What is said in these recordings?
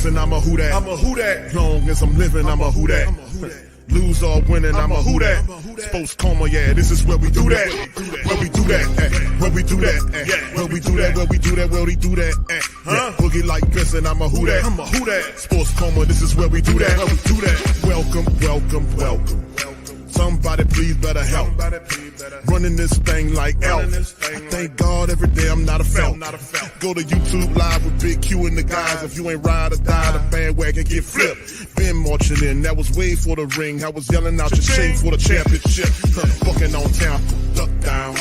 guessing, I'm a who that. I'm a who that. Long as I'm living, I'm a who that. Lose or winning, I'm a who that. Sports coma, yeah, this is where we do that. Where we do that, where we do that, where we do that, where we do that, where we do that. Boogie like Benson, I'm a who that. I'm a who that. Sports coma, this is where we do that. Where we do that. Welcome, welcome, welcome. Somebody please better help. Running this thing like Elf. I thank God every day I'm not a felt. Go to YouTube Live with Big Q and the guys. If you ain't ride or die, the bandwagon get flipped. Been marching in, that was way for the ring. I was yelling out your shame for the championship. Fucking on town, duck down.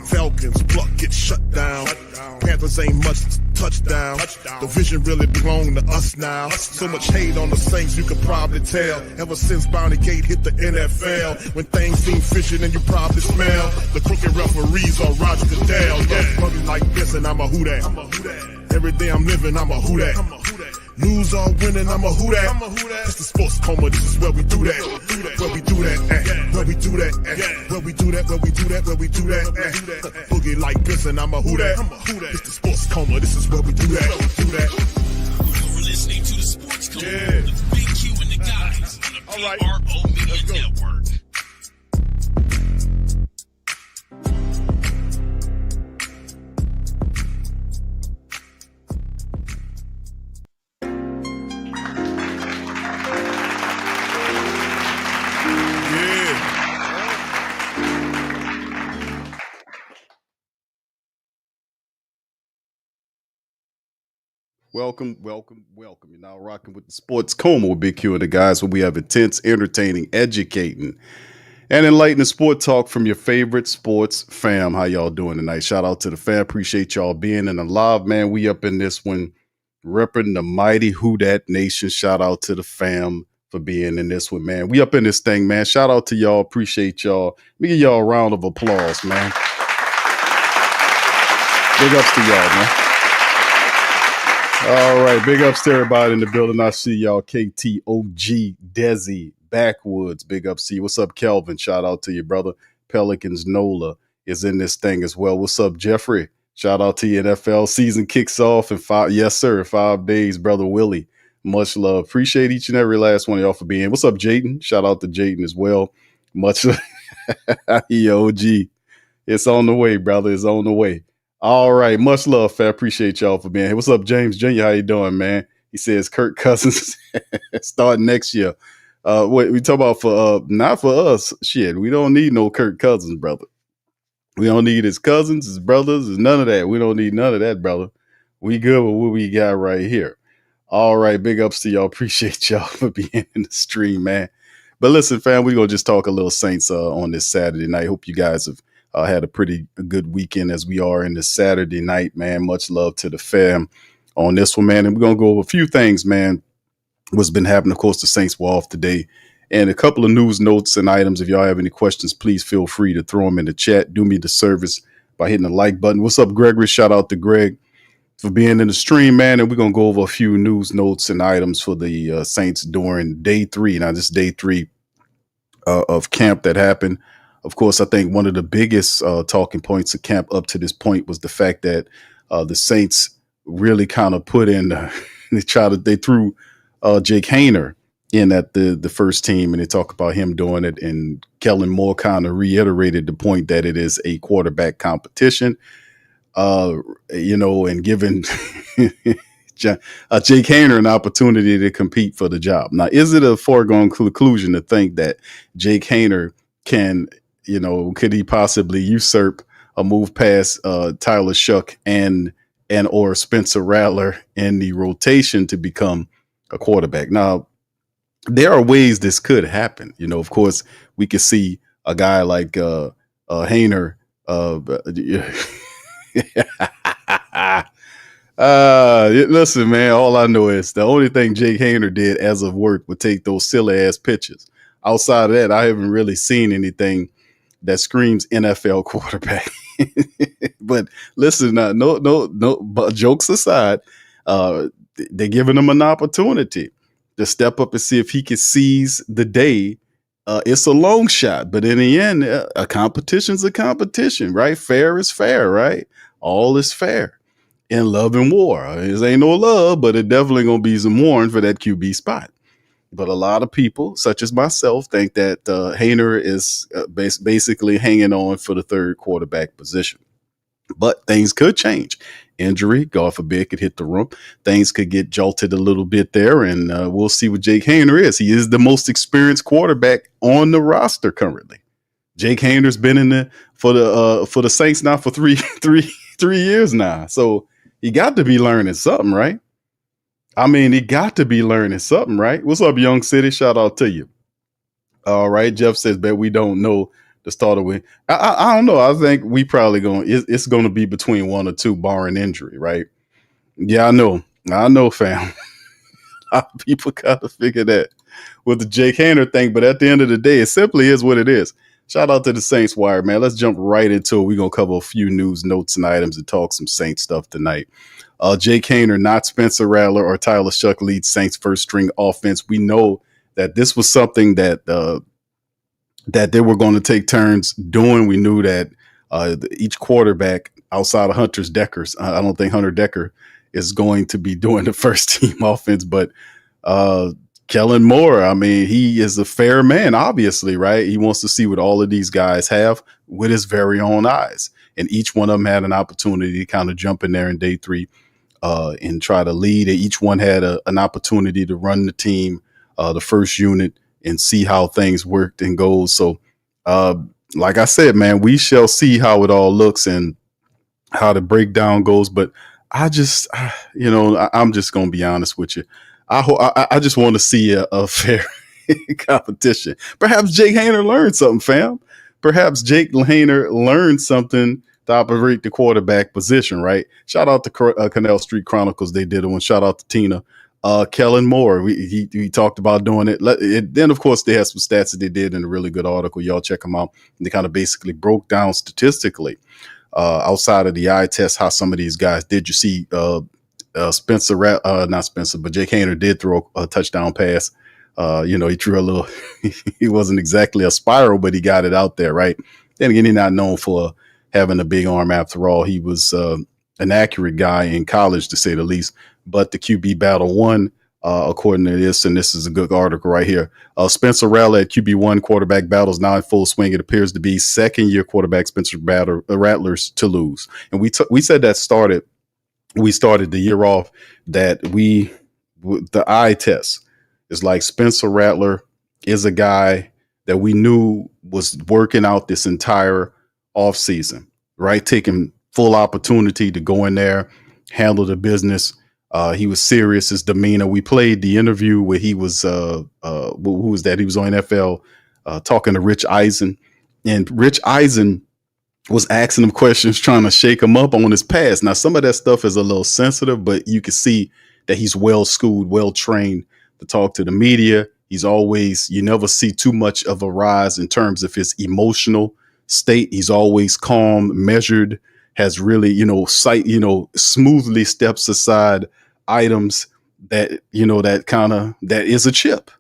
Falcons, pluck, get shut down. Panthers ain't much touchdown. The vision really belong to us now. So much hate on the Saints, you could probably tell. Ever since Bounty Gate hit the NFL, when things seem fishy and you probably smell the crooked referees on Roger Goodell. Yeah, money like this and I'm a who that. Every day I'm living, I'm a who that. Lose or winning, I'm a who that. It's the sports coma, this is where we do that. Where we do that, where we do that, where we do that, where we do that, where we do that. Boogie like Benson, I'm a who that. It's the sports coma, this is where we do that. You're listening to the Sports Coma with Big Q and the guys on the PRO Media Network. Welcome. You're now rocking with the Sports Coma with Big Q and the guys, where we have intense, entertaining, educating, and enlightening sport talk from your favorite sports fam. How y'all doing tonight? Shout out to the fam. Appreciate y'all being in the live, man. We up in this one, repping the mighty Who Dat Nation. Shout out to the fam for being in this one, man. We up in this thing, man. Shout out to y'all. Appreciate y'all. Let me give y'all a round of applause, man. Big ups to y'all, man. All right, big ups to everybody in the building. I see y'all, KTOG, Desi, Backwoods, big ups to you. What's up, Kelvin? Shout out to you, brother. Pelicans, Nola is in this thing as well. What's up, Jeffrey? Shout out to you. NFL season kicks off in 5 days, brother Willie. Much love. Appreciate each and every last one of y'all for being. What's up, Jayden? Shout out to Jayden as well. Much love. OG. It's on the way, brother. It's on the way. All right, much love, fam. Appreciate y'all for being here. What's up, James Jr.? How you doing, man? He says Kirk Cousins starting next year. What we talk about for not for us? Shit, we don't need no Kirk Cousins, brother. We don't need his cousins, his brothers, none of that. We don't need none of that, brother. We good with what we got right here. All right, big ups to y'all. Appreciate y'all for being in the stream, man. But listen, fam, we're gonna just talk a little Saints on this Saturday night. Hope you guys have had a pretty good weekend as we are in the Saturday night, man. Much love to the fam on this one, man. And we're going to go over a few things, man. What's been happening, of course, the Saints were off today. And a couple of news notes and items. If y'all have any questions, please feel free to throw them in the chat. Do me the service by hitting the like button. What's up, Gregory? Shout out to Greg for being in the stream, man. And we're going to go over a few news notes and items for the Saints during day 3. Now, this is day 3 of camp that happened. Of course, I think one of the biggest talking points of camp up to this point was the fact that the Saints really kind of put in, they threw Jake Haener in at the first team, and they talk about him doing it. And Kellen Moore kind of reiterated the point that it is a quarterback competition, and giving Jake Haener an opportunity to compete for the job. Now, is it a foregone conclusion to think that Jake Haener can, could he possibly usurp a move past Tyler Shough and or Spencer Rattler in the rotation to become a quarterback? Now, there are ways this could happen. Of course, we could see a guy like Haener. Listen, man, all I know is the only thing Jake Haener did as of work would take those silly ass pictures. Outside of that, I haven't really seen anything that screams NFL quarterback. But listen, but jokes aside, they're giving him an opportunity to step up and see if he can seize the day. It's a long shot, but in the end, a competition's a competition, right? Fair is fair, right? All is fair. in love and war. It ain't no love, but it definitely gonna be some warring for that QB spot. But a lot of people, such as myself, think that Haener is basically hanging on for the third quarterback position. But things could change. Injury, God forbid, could hit the room. Things could get jolted a little bit there, and we'll see what Jake Haener is. He is the most experienced quarterback on the roster currently. Jake Haener's been in the for the Saints now for three years now. So he got to be learning something, right? I mean, he got to be learning something, right? What's up, Young City? Shout out to you. All right, Jeff says, "Bet we don't know the starter win." I don't know. I think we probably it's going to be between 1 or 2, barring injury, right? Yeah, I know, fam. People gotta figure that with the Jake Haener thing, but at the end of the day, it simply is what it is. Shout out to the Saints Wire, man. Let's jump right into it. We're gonna cover a few news, notes, and items and talk some Saints stuff tonight. Jake Haener, not Spencer Rattler or Tyler Shough, leads Saints first string offense. We know that this was something that they were going to take turns doing. We knew that each quarterback outside of Hunter's Deckers, I don't think Hunter Decker is going to be doing the first team offense, but Kellen Moore, I mean, he is a fair man, obviously, right? He wants to see what all of these guys have with his very own eyes. And each one of them had an opportunity to kind of jump in there in day 3 and try to lead. Each one had an opportunity to run the team, the first unit, and see how things worked and goes. So, like I said, man, we shall see how it all looks and how the breakdown goes. But I'm just going to be honest with you. I just want to see a fair competition. Perhaps Jake Haener learned something, fam. Perhaps Jake Haener learned something to operate the quarterback position, right? Shout out to Canal Street Chronicles. They did one. Shout out to Tina. Kellen Moore, he talked about doing it. Then, of course, they had some stats that they did in a really good article. Y'all check them out. And they kind of basically broke down statistically outside of the eye test how some of these guys did. You see not Spencer, but Jake Haener did throw a touchdown pass. He threw a little, he wasn't exactly a spiral, but he got it out there, right? Then again, he's not known for having a big arm after all. He was an accurate guy in college, to say the least. But the QB battle won, according to this, and this is a good article right here. Spencer Rattler at QB1 quarterback battles now in full swing. It appears to be second-year quarterback Spencer Rattlers to lose. And we said that we started the year off that the eye test is like Spencer Rattler is a guy that we knew was working out this entire offseason, right? Taking full opportunity to go in there, handle the business. He was serious, his demeanor. We played the interview where he was, who was that? He was on NFL talking to Rich Eisen. And Rich Eisen was asking him questions, trying to shake him up on his past. Now, some of that stuff is a little sensitive, but you can see that he's well-schooled, well-trained to talk to the media. You never see too much of a rise in terms of his emotional state. He's always calm, measured, has really, smoothly steps aside items that is a chip.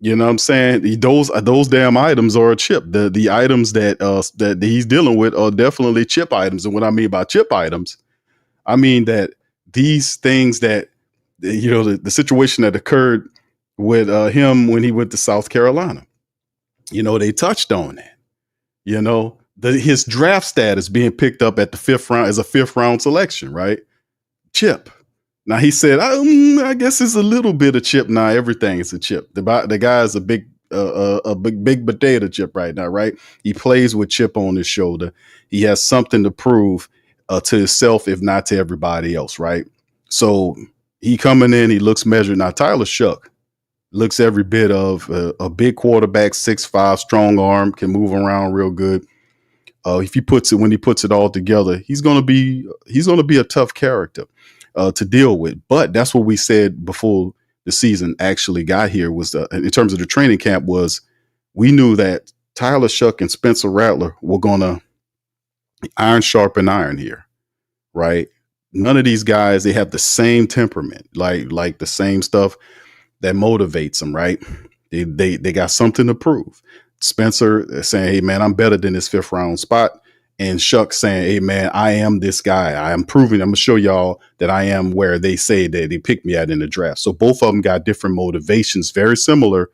You know what I'm saying? Those damn items are a chip. The items that he's dealing with are definitely chip items. And what I mean by chip items, I mean that these things that, the situation that occurred with him when he went to South Carolina, they touched on that. His draft status being picked up at the 5th round as a 5th round selection, right? Chip. Now he said, I guess it's a little bit of chip. Now everything is a chip. The guy is a big potato chip right now, right? He plays with chip on his shoulder. He has something to prove to himself, if not to everybody else, right? So he coming in, he looks measured. Now Tyler Shough looks every bit of a big quarterback, 6'5", strong arm, can move around real good. When he puts it all together, he's gonna be a tough character to deal with. But that's what we said before the season actually got here was in terms of the training camp was we knew that Tyler Shough and Spencer Rattler were gonna iron sharpen iron here, right? None of these guys, they have the same temperament, like the same stuff that motivates them, right? They got something to prove. Spencer saying, hey man, I'm better than this 5th round spot. and Shough saying, hey, man, I am this guy. I am proving, I'm going to show y'all that I am where they say that they picked me at in the draft. So both of them got different motivations, very similar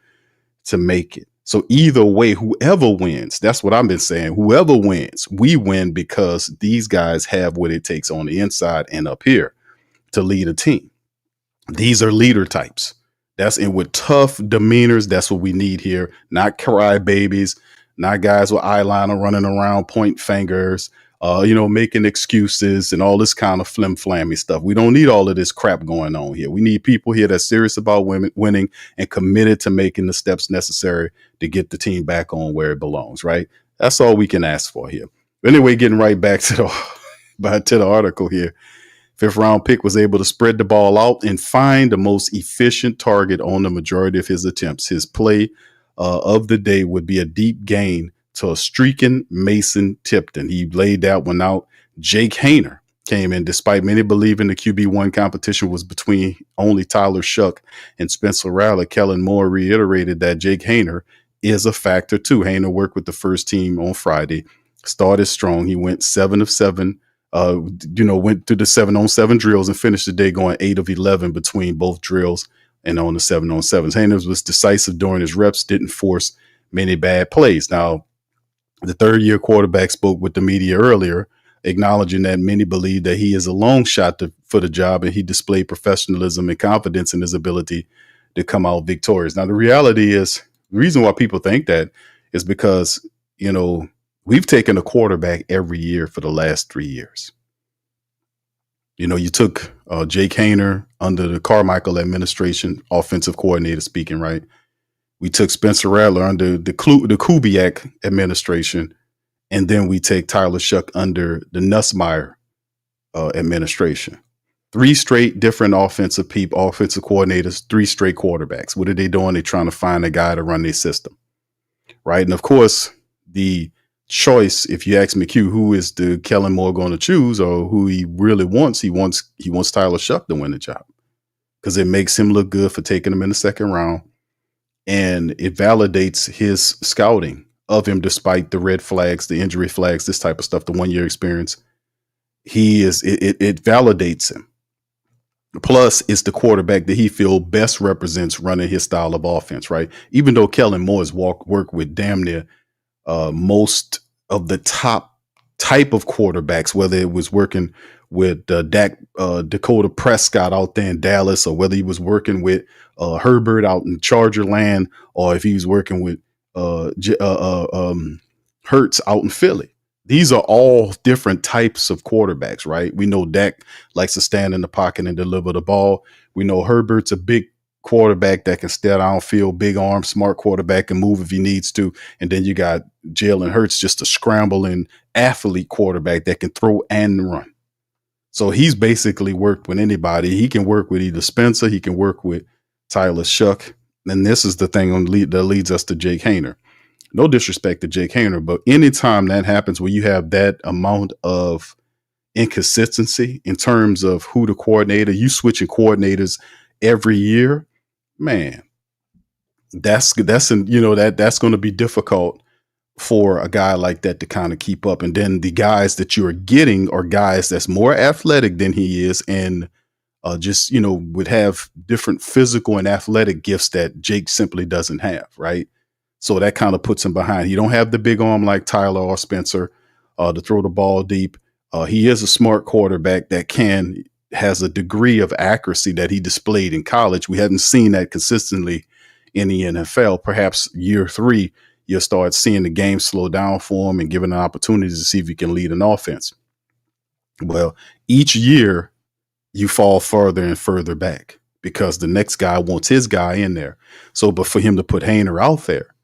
to make it. So either way, whoever wins, that's what I've been saying. Whoever wins, we win because these guys have what it takes on the inside and up here to lead a team. These are leader types. That's in with tough demeanors. That's what we need here. Not crybabies, not guys with eyeliner running around, point fingers, making excuses and all this kind of flim-flammy stuff. We don't need all of this crap going on here. We need people here that's serious about winning and committed to making the steps necessary to get the team back on where it belongs, right? That's all we can ask for here. Anyway, getting right back to the article here. 5th round pick was able to spread the ball out and find the most efficient target on the majority of his attempts. His play of the day would be a deep gain to a streaking Mason Tipton. He laid that one out. Jake Haener came in despite many believing the QB1 competition was between only Tyler Shough and Spencer Rattler. Kellen Moore reiterated that Jake Haener is a factor too. Haener worked with the first team on Friday, started strong. He went 7 of 7. Went through the 7-on-7 drills and finished the day going 8 of 11 between both drills and on the 7-on-7s. Haener was decisive during his reps, didn't force many bad plays. Now, the third-year quarterback spoke with the media earlier, acknowledging that many believe that he is a long shot for the job, and he displayed professionalism and confidence in his ability to come out victorious. Now, the reality is, the reason why people think that is because, we've taken a quarterback every year for the last 3 years. You took Jake Haener under the Carmichael administration, offensive coordinator speaking, right? We took Spencer Rattler under the Kubiak administration, and then we take Tyler Shough under the Nussmeier administration. 3 straight different offensive coordinators, 3 straight quarterbacks. What are they doing? They're trying to find a guy to run their system, right? And of course, the choice, if you ask McHugh, who is the Kellen Moore going to choose or who he really wants, he wants Tyler Shough to win the job because it makes him look good for taking him in the 2nd round. And it validates his scouting of him despite the red flags, the injury flags, this type of stuff, the 1-year experience. It validates him. Plus, it's the quarterback that he feels best represents running his style of offense, right? Even though Kellen Moore has worked with damn near most of the top type of quarterbacks, whether it was working with Dakota Prescott out there in Dallas, or whether he was working with Herbert out in Charger land, or if he was working with Hurts out in Philly. These are all different types of quarterbacks, right? We know Dak likes to stand in the pocket and deliver the ball. We know Herbert's a big quarterback that can stay downfield, big arm, smart quarterback, and move if he needs to. And then you got Jalen Hurts, just a scrambling athlete quarterback that can throw and run. So he's basically worked with anybody. He can work with either Spencer, he can work with Tyler Shough. And this is the thing that leads us to Jake Haener. No disrespect to Jake Haener, but anytime that happens where you have that amount of inconsistency in terms of who the coordinator, you switching coordinators every year, man, that's going to be difficult for a guy like that to kind of keep up. And then the guys that you are getting are guys that's more athletic than he is, and would have different physical and athletic gifts that Jake simply doesn't have, right? So that kind of puts him behind. He don't have the big arm like Tyler or Spencer to throw the ball deep. He is a smart quarterback that has a degree of accuracy that he displayed in college. We haven't seen that consistently in the NFL. Perhaps year 3, you'll start seeing the game slow down for him and given an opportunity to see if he can lead an offense. Well, each year you fall further and further back because the next guy wants his guy in there. So, but for him to put Haener out there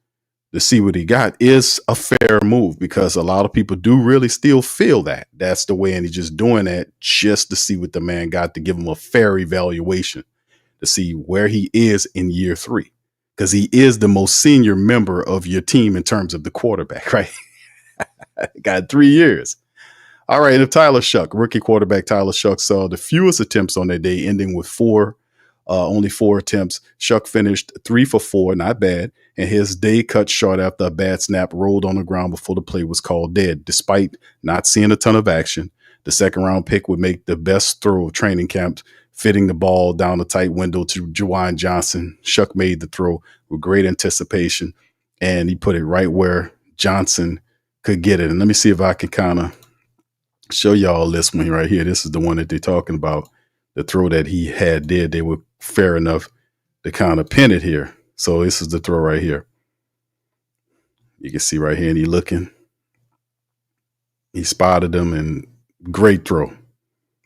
to see what he got is a fair move, because a lot of people do really still feel that that's the way. And he's just doing that just to see what the man got, to give him a fair evaluation to see where he is in year 3, because he is the most senior member of your team in terms of the quarterback, right? Got 3 years. All right. And if Tyler Shough, rookie quarterback Tyler Shough, saw the fewest attempts on that day, ending with 4 only 4 attempts. Shough finished 3 for 4, not bad. And his day cut short after a bad snap rolled on the ground before the play was called dead. Despite not seeing a ton of action, the second round pick would make the best throw of training camp, fitting the ball down a tight window to Juwan Johnson. Shough made the throw with great anticipation, and he put it right where Johnson could get it. And let me see if I can kind of show y'all this one right here. This is the one that they're talking about. The throw that he did. They were fair enough to kind of pin it here. So this is the throw right here. You can see right here, and he spotted him, and great throw.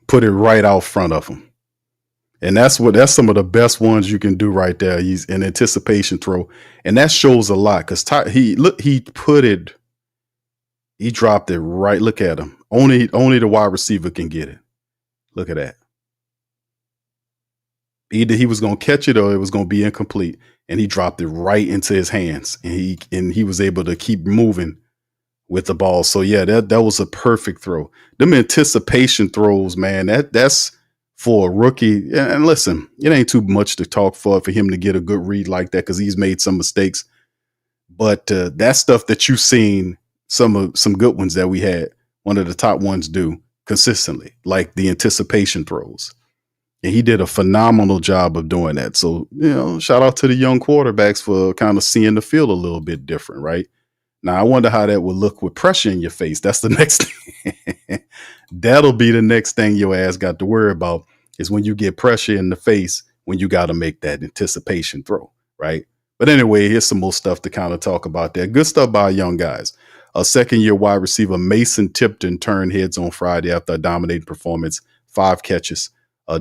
Put it right out front of him. And that's some of the best ones you can do right there. He's an anticipation throw. And that shows a lot because he dropped it right. Look at him. Only the wide receiver can get it. Look at that. Either he was going to catch it or it was going to be incomplete. And he dropped it right into his hands. And he was able to keep moving with the ball. So yeah, that was a perfect throw. Them anticipation throws, man, that's for a rookie. And listen, it ain't too much to talk for him to get a good read like that because he's made some mistakes. But that stuff that you've seen, some good ones that we had, one of the top ones do consistently, like the anticipation throws. And he did a phenomenal job of doing that. So, shout out to the young quarterbacks for kind of seeing the field a little bit different, right? Now, I wonder how that would look with pressure in your face. That's the next thing. That'll be the next thing your ass got to worry about is when you get pressure in the face, when you got to make that anticipation throw, right? But anyway, here's some more stuff to kind of talk about there. Good stuff by young guys. A second-year wide receiver, Mason Tipton, turned heads on Friday after a dominating performance, 5 catches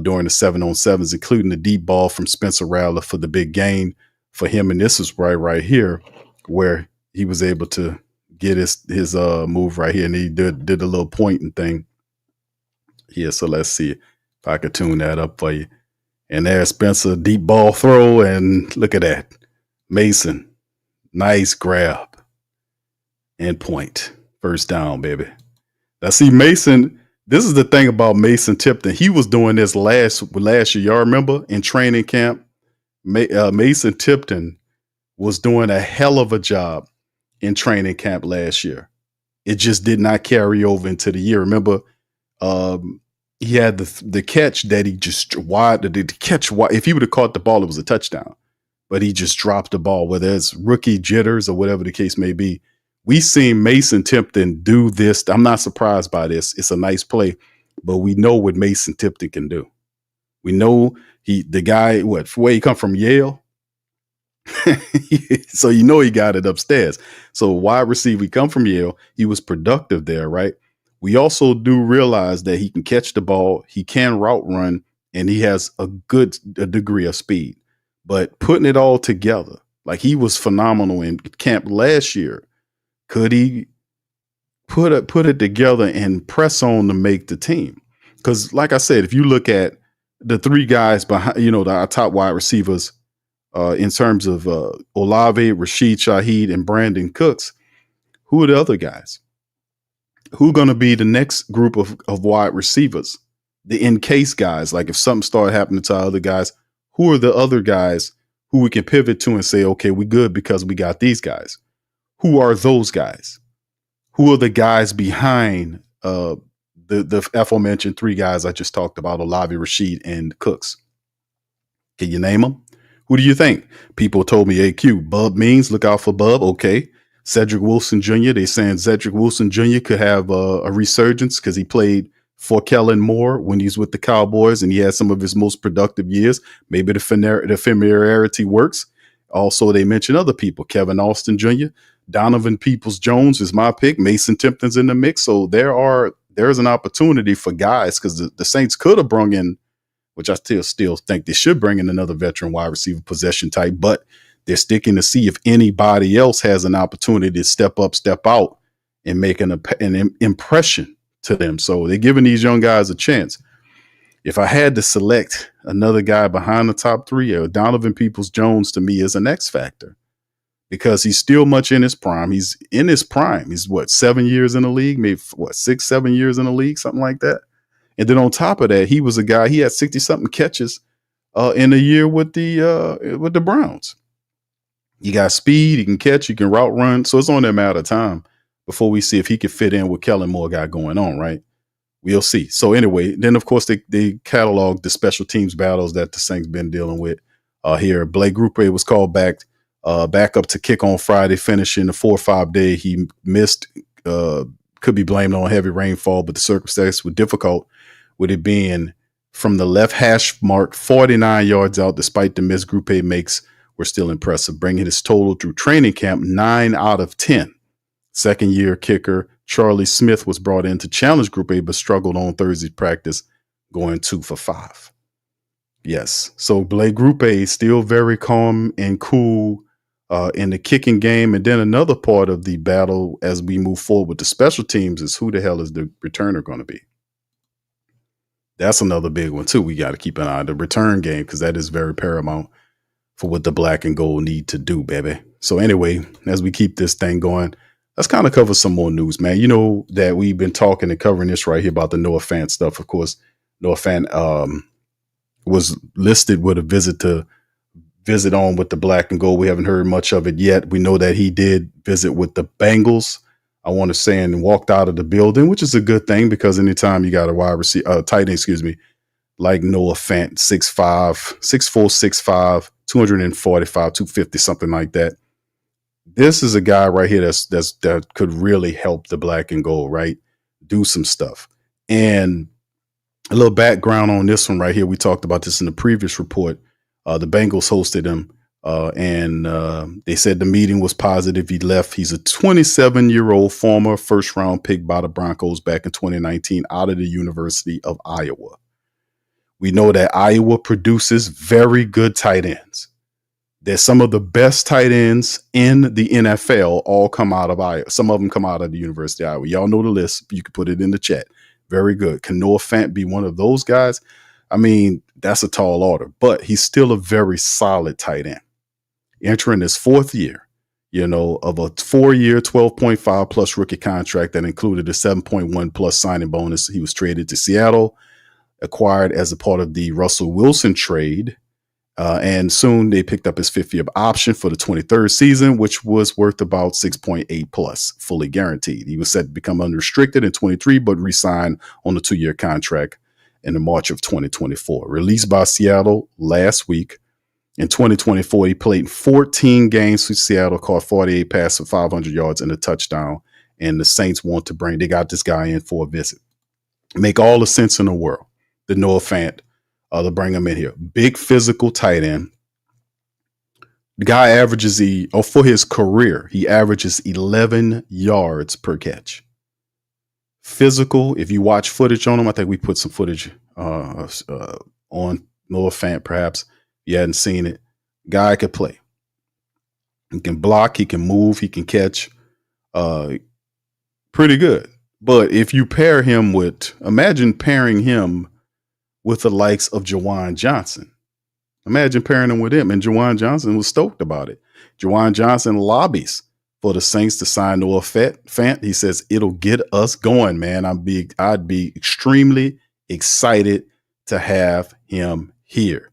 during the 7-on-7s, including the deep ball from Spencer Rattler for the big gain for him. And this is right here where he was able to get his move right here. And he did a little pointing thing here. So let's see if I could tune that up for you. And there's Spencer, deep ball throw. And look at that. Mason, nice grab and point. First down, baby. Now see, Mason, this is the thing about Mason Tipton. He was doing this last year. Y'all remember in training camp, Mason Tipton was doing a hell of a job in training camp last year. It just did not carry over into the year. Remember, he had the catch that he just if he would have caught the ball, it was a touchdown. But he just dropped the ball, whether it's rookie jitters or whatever the case may be. We seen Mason Tipton do this. I'm not surprised by this. It's a nice play, but we know what Mason Tipton can do. We know the guy, where he come from, Yale. So he got it upstairs. So wide receiver, he come from Yale. He was productive there, right? We also do realize that he can catch the ball, he can route run, and he has a degree of speed. But putting it all together, like he was phenomenal in camp last year. Could he put it together and press on to make the team? Because, like I said, if you look at the 3 guys behind, our top wide receivers, in terms of Olave, Rashid Shaheed, and Brandon Cooks, who are the other guys? Who are going to be the next group of wide receivers? The in-case guys, like if something started happening to our other guys, who are the other guys who we can pivot to and say, okay, we good because we got these guys? Who are those guys? Who are the guys behind the aforementioned 3 guys I just talked about, Olave, Rashid, and Cooks? Can you name them? Who do you think? People told me, AQ, Bub Means, look out for Bub. Okay. Cedric Wilson Jr., they saying Cedric Wilson Jr. could have a resurgence because he played for Kellen Moore when he's with the Cowboys and he had some of his most productive years. Maybe the familiarity works. Also, they mentioned other people, Kevin Austin Jr., Donovan Peoples-Jones is my pick. Mason Tipton's in the mix. So there's an opportunity for guys because the Saints could have brung in, which I still think they should bring in another veteran wide receiver possession type, but they're sticking to see if anybody else has an opportunity to step up, step out, and make an impression to them. So they're giving these young guys a chance. If I had to select another guy behind the top 3, Donovan Peoples-Jones to me is an X factor. Because he's still much in his prime. He's in his prime. He's 7 years in the league, maybe 6, 7 years in the league, something like that. And then on top of that, he was a guy, he had 60 something catches in a year with the Browns. He got speed, he can catch, he can route run. So it's only a matter of time before we see if he can fit in what Kellen Moore got going on, right? We'll see. So anyway, then of course they cataloged the special teams battles that the Saints been dealing with here. Blake Grupe was called back up to kick on Friday, finishing the 4-5 day. He missed, could be blamed on heavy rainfall, but the circumstances were difficult with it being from the left hash mark, 49 yards out, despite the miss Grupe makes were still impressive, bringing his total through training camp 9 out of 10. Second year kicker Charlie Smith was brought in to challenge Group A, but struggled on Thursday's practice, going 2 for 5. Yes. So Blake Group A still very calm and cool in the kicking game. And then another part of the battle as we move forward with the special teams is who the hell is the returner going to be? That's another big one too. We got to keep an eye on the return game because that is very paramount for what the black and gold need to do, baby. So anyway, as we keep this thing going, let's kind of cover some more news, man. You know that we've been talking and covering this right here about the Noah Fant stuff. Of course, Noah Fant was listed with a visit on with the black and gold. We haven't heard much of it yet. We know that he did visit with the Bengals, I want to say, and walked out of the building, which is a good thing because anytime you got a wide receiver, tight end, like Noah Fant, 6'4", 6'5", 245, 250, something like that. This is a guy right here that could really help the black and gold, right? Do some stuff. And a little background on this one right here. We talked about this in the previous report. The Bengals hosted him, and they said the meeting was positive. He left. He's a 27-year-old former first-round pick by the Broncos back in 2019 out of the University of Iowa. We know that Iowa produces very good tight ends. There's some of the best tight ends in the NFL all come out of Iowa. Some of them come out of the University of Iowa. Y'all know the list. You can put it in the chat. Very good. Can Noah Fant be one of those guys? I mean, that's a tall order, but he's still a very solid tight end. Entering his fourth year, of a 4-year, 12.5 plus rookie contract that included a 7.1 plus signing bonus. He was traded to Seattle, acquired as a part of the Russell Wilson trade. And soon they picked up his 5th-year option for the 23rd season, which was worth about 6.8 plus, fully guaranteed. He was set to become unrestricted in 23, but re-signed on a 2-year contract in the March of 2024. Released by Seattle last week. In 2024, he played in 14 games for Seattle, caught 48 passes for 500 yards and a touchdown. And the Saints they got this guy in for a visit. Make all the sense in the world. The Noah Fant. To bring him in here. Big physical tight end. The guy averages for his career, he averages 11 yards per catch. Physical, if you watch footage on him, I think we put some footage on Noah Fant, perhaps. If you hadn't seen it. Guy could play. He can block, he can move, he can catch. Pretty good. But if you imagine pairing him with the likes of Juwan Johnson. Imagine pairing him with him. And Juwan Johnson was stoked about it. Juwan Johnson lobbies for the Saints to sign Noah Fant. He says, it'll get us going, man. I'd be extremely excited to have him here.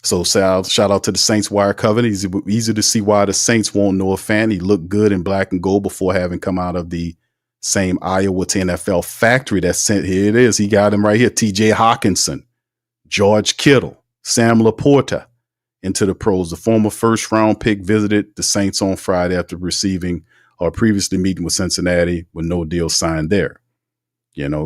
So shout out to the Saints Wire Covenant. It's easy to see why the Saints want Noah Fant. He looked good in black and gold before having come out of the same Iowa to NFL factory that sent. Here it is. He got him right here. TJ Hawkinson, George Kittle, Sam Laporta into the pros. The former first-round pick visited the Saints on Friday after receiving or previously meeting with Cincinnati with no deal signed there.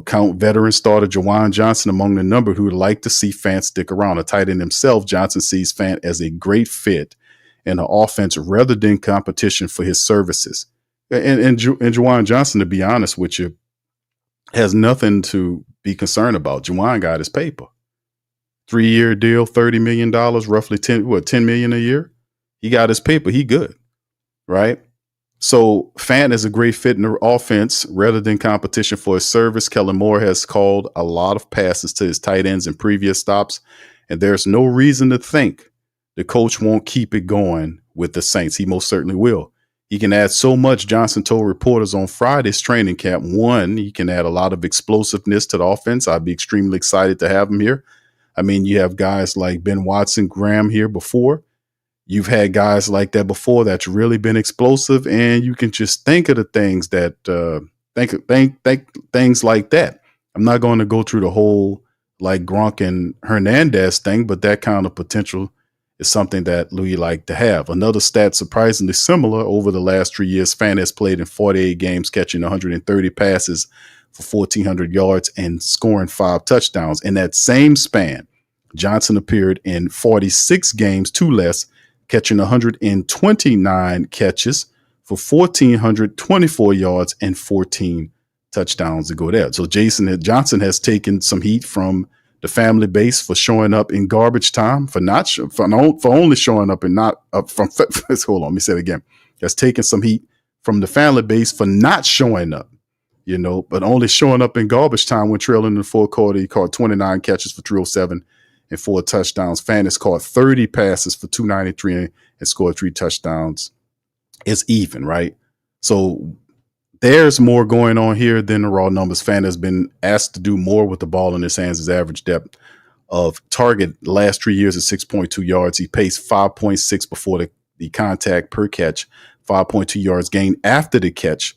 Count veteran starter Juwan Johnson among the number who would like to see Fant stick around. A tight end himself, Johnson sees Fant as a great fit in the offense rather than competition for his services. And Juwan Johnson, to be honest with you, has nothing to be concerned about. Juwan got his paper. 3-year deal, $30 million, roughly $10 million a year. He got his paper. He good, right? So Fant is a great fit in the offense rather than competition for his service. Kellen Moore has called a lot of passes to his tight ends in previous stops, and there's no reason to think the coach won't keep it going with the Saints. He most certainly will. He can add so much, Johnson told reporters on Friday's training camp. One, he can add a lot of explosiveness to the offense. I'd be extremely excited to have him here. I mean, you have guys like Ben Watson, Graham here before. You've had guys like that before that's really been explosive, and you can just think of the things that think things like that. I'm not going to go through the whole like Gronk and Hernandez thing, but that kind of potential is something that Louis like to have. Another stat surprisingly similar over the last 3 years. Fant has played in 48 games, catching 130 passes for 1,400 yards and scoring 5 touchdowns. In that same span, Johnson appeared in 46 games, 2 less, catching 129 catches for 1,424 yards and 14 touchdowns to go there. So Johnson has taken some heat from the family base for showing up in garbage time, for only showing up and not from. Hold on, let me say it again. Has taken some heat from the family base for not showing up, but only showing up in garbage time when trailing in the fourth quarter. He caught 29 catches for 307 and 4 touchdowns. Fant has caught 30 passes for 293 and scored 3 touchdowns. It's even, right? So there's more going on here than the raw numbers. Fant has been asked to do more with the ball in his hands. His average depth of target last 3 years is 6.2 yards. He paced 5.6 before the contact per catch, 5.2 yards gained after the catch,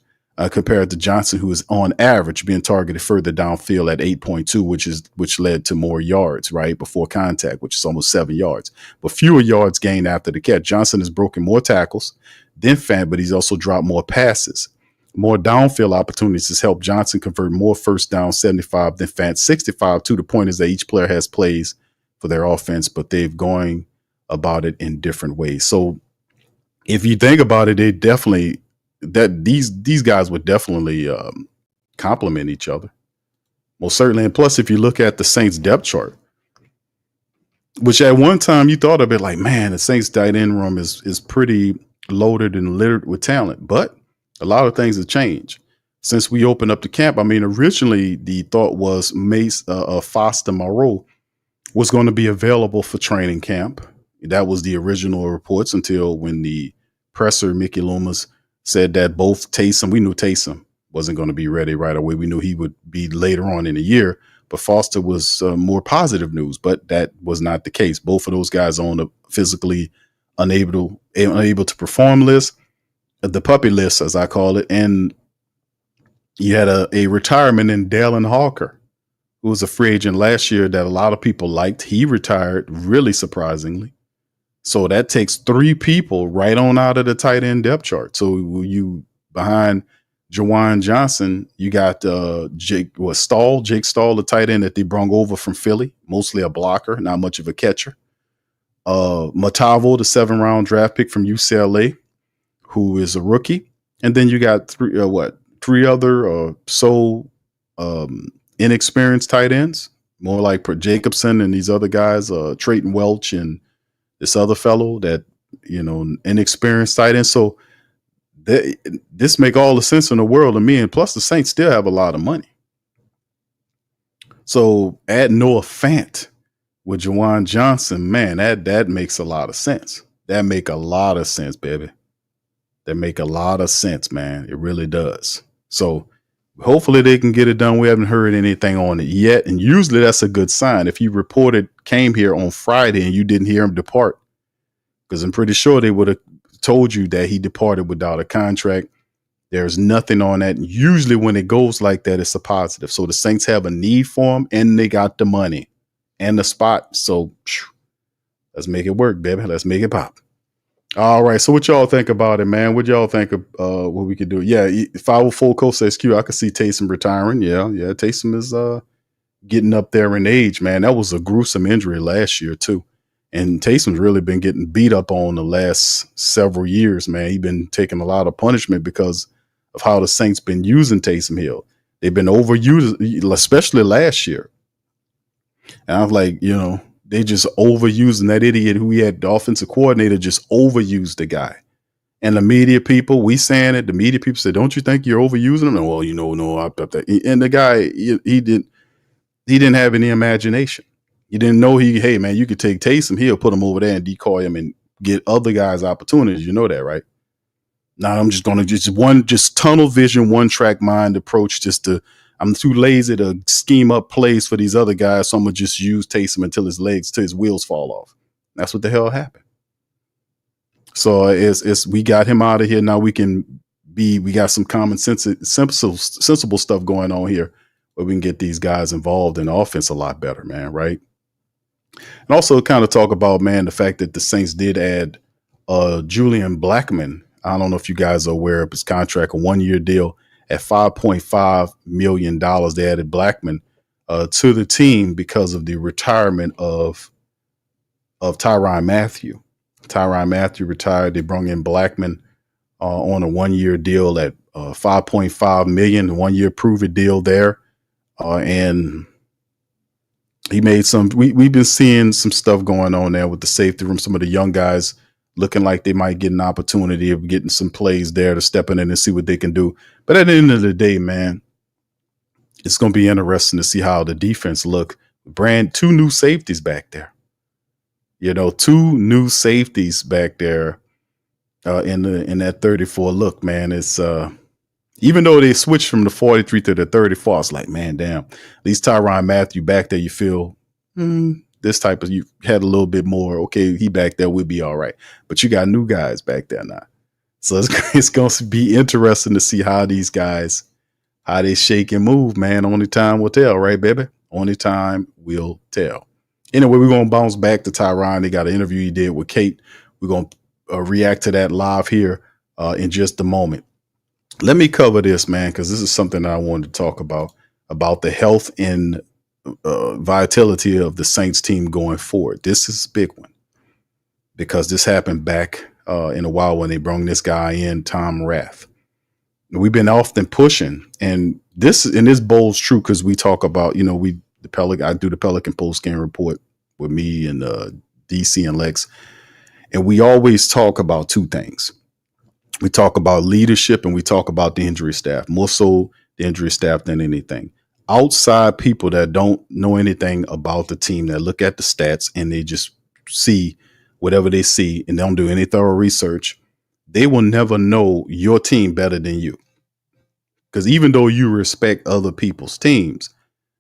compared to Johnson, who is on average being targeted further downfield at 8.2, which led to more yards, right, before contact, which is almost 7 yards, but fewer yards gained after the catch. Johnson has broken more tackles than Fant, but he's also dropped more passes. More downfield opportunities has helped Johnson convert more first down, 75 than Fant, 65. To the point is that each player has plays for their offense, but they've going about it in different ways. So if you think about it, these guys would definitely complement each other, most certainly. And plus, if you look at the Saints depth chart, which at one time you thought of it like, man, the Saints tight end room is pretty loaded and littered with talent, but a lot of things have changed since we opened up the camp. I mean, originally the thought was Foster Moreau was going to be available for training camp. That was the original reports until when the presser, Mickey Loomis, said that both we knew Taysom wasn't going to be ready right away. We knew he would be later on in the year, but Foster was more positive news, but that was not the case. Both of those guys on a physically unable to perform list, the puppy list, as I call it. And you had a retirement in Dallin Hawker, who was a free agent last year that a lot of people liked. He retired, really surprisingly. So that takes 3 people right on out of the tight end depth chart. So you behind Juwan Johnson, you got Jake Stahl, the tight end that they brung over from Philly, mostly a blocker, not much of a catcher. Matavo, the 7th-round draft pick from UCLA, who is a rookie. And then you got 3 other inexperienced tight ends, more like Jacobson and these other guys, Trayton Welch and this other fellow that, inexperienced tight end. So this make all the sense in the world to me. And plus the Saints still have a lot of money. So add Noah Fant with Juwan Johnson, man, that makes a lot of sense. That make a lot of sense, baby. That make a lot of sense, man. It really does. So hopefully they can get it done. We haven't heard anything on it yet. And usually that's a good sign. If he came here on Friday and you didn't hear him depart, because I'm pretty sure they would have told you that he departed without a contract. There's nothing on that. And usually when it goes like that, it's a positive. So the Saints have a need for him and they got the money and the spot. So let's make it work, baby. Let's make it pop. All right. So what y'all think about it, man? What y'all think of what we could do? Yeah. 504 Coast says Q. I could see Taysom retiring. Yeah. Taysom is getting up there in age, man. That was a gruesome injury last year too. And Taysom's really been getting beat up on the last several years, man. He's been taking a lot of punishment because of how the Saints been using Taysom Hill. They've been overused, especially last year. And I was like, they just overusing that idiot who he had, the offensive coordinator, just overused the guy. And the media people, we saying it, the media people said, don't you think you're overusing him? And, well, no. And the guy, he didn't have any imagination. You didn't know hey, man, you could take Taysom Hill, put him over there and decoy him and get other guys opportunities. You know that, right? Now I'm just going to just tunnel vision, one track mind approach just to I'm too lazy to scheme up plays for these other guys, so I'm gonna just use Taysom until his wheels fall off. That's what the hell happened. So we got him out of here. Now we got some common sense, sensible stuff going on here where we can get these guys involved in the offense a lot better, man. Right. And also kind of talk about, man, the fact that the Saints did add Julian Blackmon. I don't know if you guys are aware of his contract, a 1-year deal at $5.5 million. They added Blackmon to the team because of the retirement of Tyrann Mathieu. Tyrann Mathieu retired. They brought in Blackmon on a 1-year deal at $5.5 million, 1-year prove-it deal there. And he made some, we've been seeing some stuff going on there with the safety room. Some of the young guys looking like they might get an opportunity of getting some plays there to step in and see what they can do. But at the end of the day, man, it's going to be interesting to see how the defense look. Two new safeties back there. 2 new safeties back there in that 34. Look, man, it's even though they switched from the 43 to the 34, it's like, man, damn. At least Tyrann Mathieu back there, you feel this type of, you had a little bit more. Okay, he back there, we'll be all right. But you got new guys back there now, so it's going to be interesting to see how these guys, how they shake and move, man. Only time will tell, right, baby? Only time will tell. Anyway, we're going to bounce back to Tyrann. They got an interview he did with Kate. We're going to react to that live here in just a moment. Let me cover this, man, because this is something that I wanted to talk about the health and vitality of the Saints team going forward. This is a big one because this happened back in a while when they brought this guy in, Tom Rath. We've been often pushing, and this bowl's true because we talk about, I do the Pelican post game report with me and DC and Lex, and we always talk about 2 things. We talk about leadership and we talk about the injury staff, more so the injury staff than anything. Outside people that don't know anything about the team, that look at the stats and they just see whatever they see and don't do any thorough research, they will never know your team better than you. Because even though you respect other people's teams,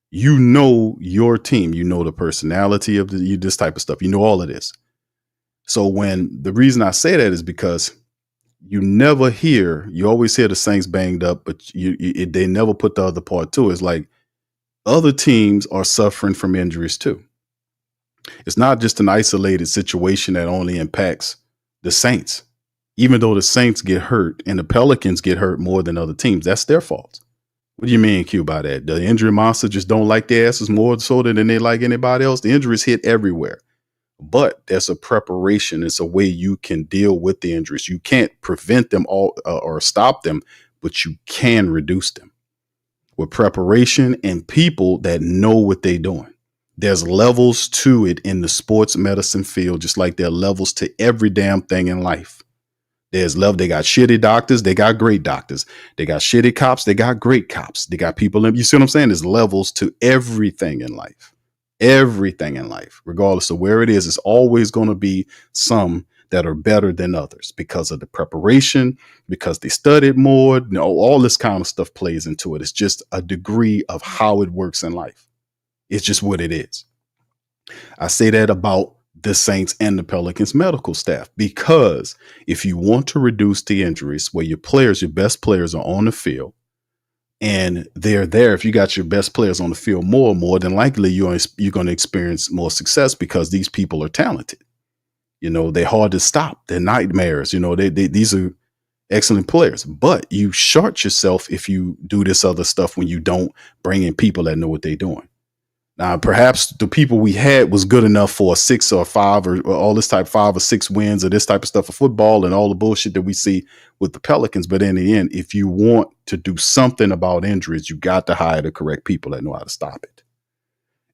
you know your team, you know the personality of this type of stuff, you know all of this. So the reason I say that is because you always hear the Saints banged up, but they never put the other part to it. It's like other teams are suffering from injuries too. It's not just an isolated situation that only impacts the Saints. Even though the Saints get hurt and the Pelicans get hurt more than other teams, that's their fault. What do you mean, Q, by that? The injury monster just don't like their asses more so than they like anybody else? The injuries hit everywhere. But there's a preparation. It's a way you can deal with the injuries. You can't prevent them all or stop them, but you can reduce them with preparation and people that know what they're doing. There's levels to it in the sports medicine field, just like there are levels to every damn thing in life. There's love. They got shitty doctors. They got great doctors. They got shitty cops. They got great cops. They got people. You see what I'm saying? There's levels to everything in life. Everything in life, regardless of where it is, it's always going to be some that are better than others because of the preparation, because they studied more. All this kind of stuff plays into it. It's just a degree of how it works in life. It's just what it is. I say that about the Saints and the Pelicans medical staff, because if you want to reduce the injuries where your best players are on the field, and they're there, if you got your best players on the field more than likely you're going to experience more success because these people are talented. They're hard to stop. They're nightmares. These are excellent players. But you short yourself if you do this other stuff when you don't bring in people that know what they're doing. Now, perhaps the people we had was good enough for a 6 or 5 or all this type 5 or 6 wins or this type of stuff for football and all the bullshit that we see with the Pelicans. But in the end, if you want to do something about injuries, you got to hire the correct people that know how to stop it.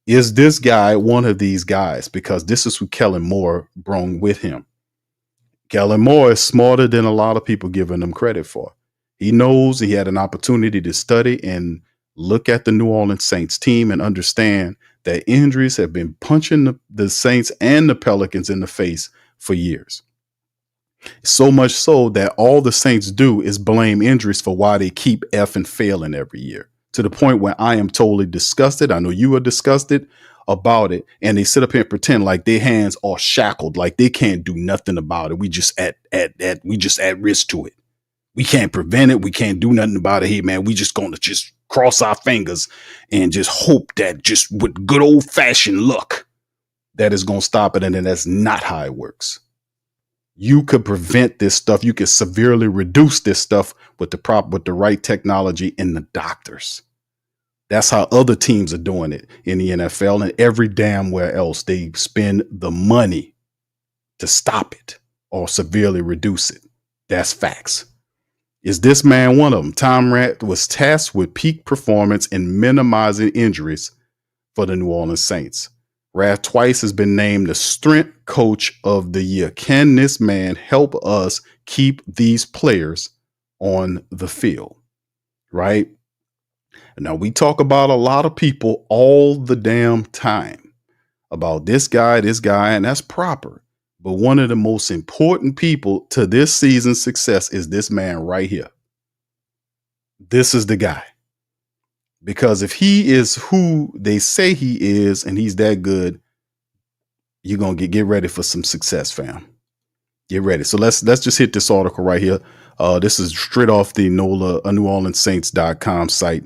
Is this guy one of these guys? Because this is who Kellen Moore brought with him. Kellen Moore is smarter than a lot of people giving him credit for. He knows he had an opportunity to study and look at the New Orleans Saints team and understand that injuries have been punching the Saints and the Pelicans in the face for years. So much so that all the Saints do is blame injuries for why they keep effing failing every year. to the point where I am totally disgusted. I know you are disgusted about it. And they sit up here and pretend like their hands are shackled, like they can't do nothing about it. We just at risk to it. We can't prevent it. We can't do nothing about it. Hey, man, we just going to just cross our fingers and just hope that just with good old fashioned luck that is going to stop it. And then that's not how it works. You could prevent this stuff. You could severely reduce this stuff with the right technology and the doctors. That's how other teams are doing it in the NFL and every damn where else. They spend the money to stop it or severely reduce it. That's facts. Is this man one of them? Tom Rath was tasked with peak performance and minimizing injuries for the New Orleans Saints. Rath twice has been named the strength coach of the year. Can this man help us keep these players on the field? Right? Now, we talk about a lot of people all the damn time about this guy, and that's proper. But one of the most important people to this season's success is this man right here. This is the guy. Because if he is who they say he is and he's that good, you're going to get ready for some success, fam. Get ready. So let's just hit this article right here. This is straight off the NewOrleansSaints.com site.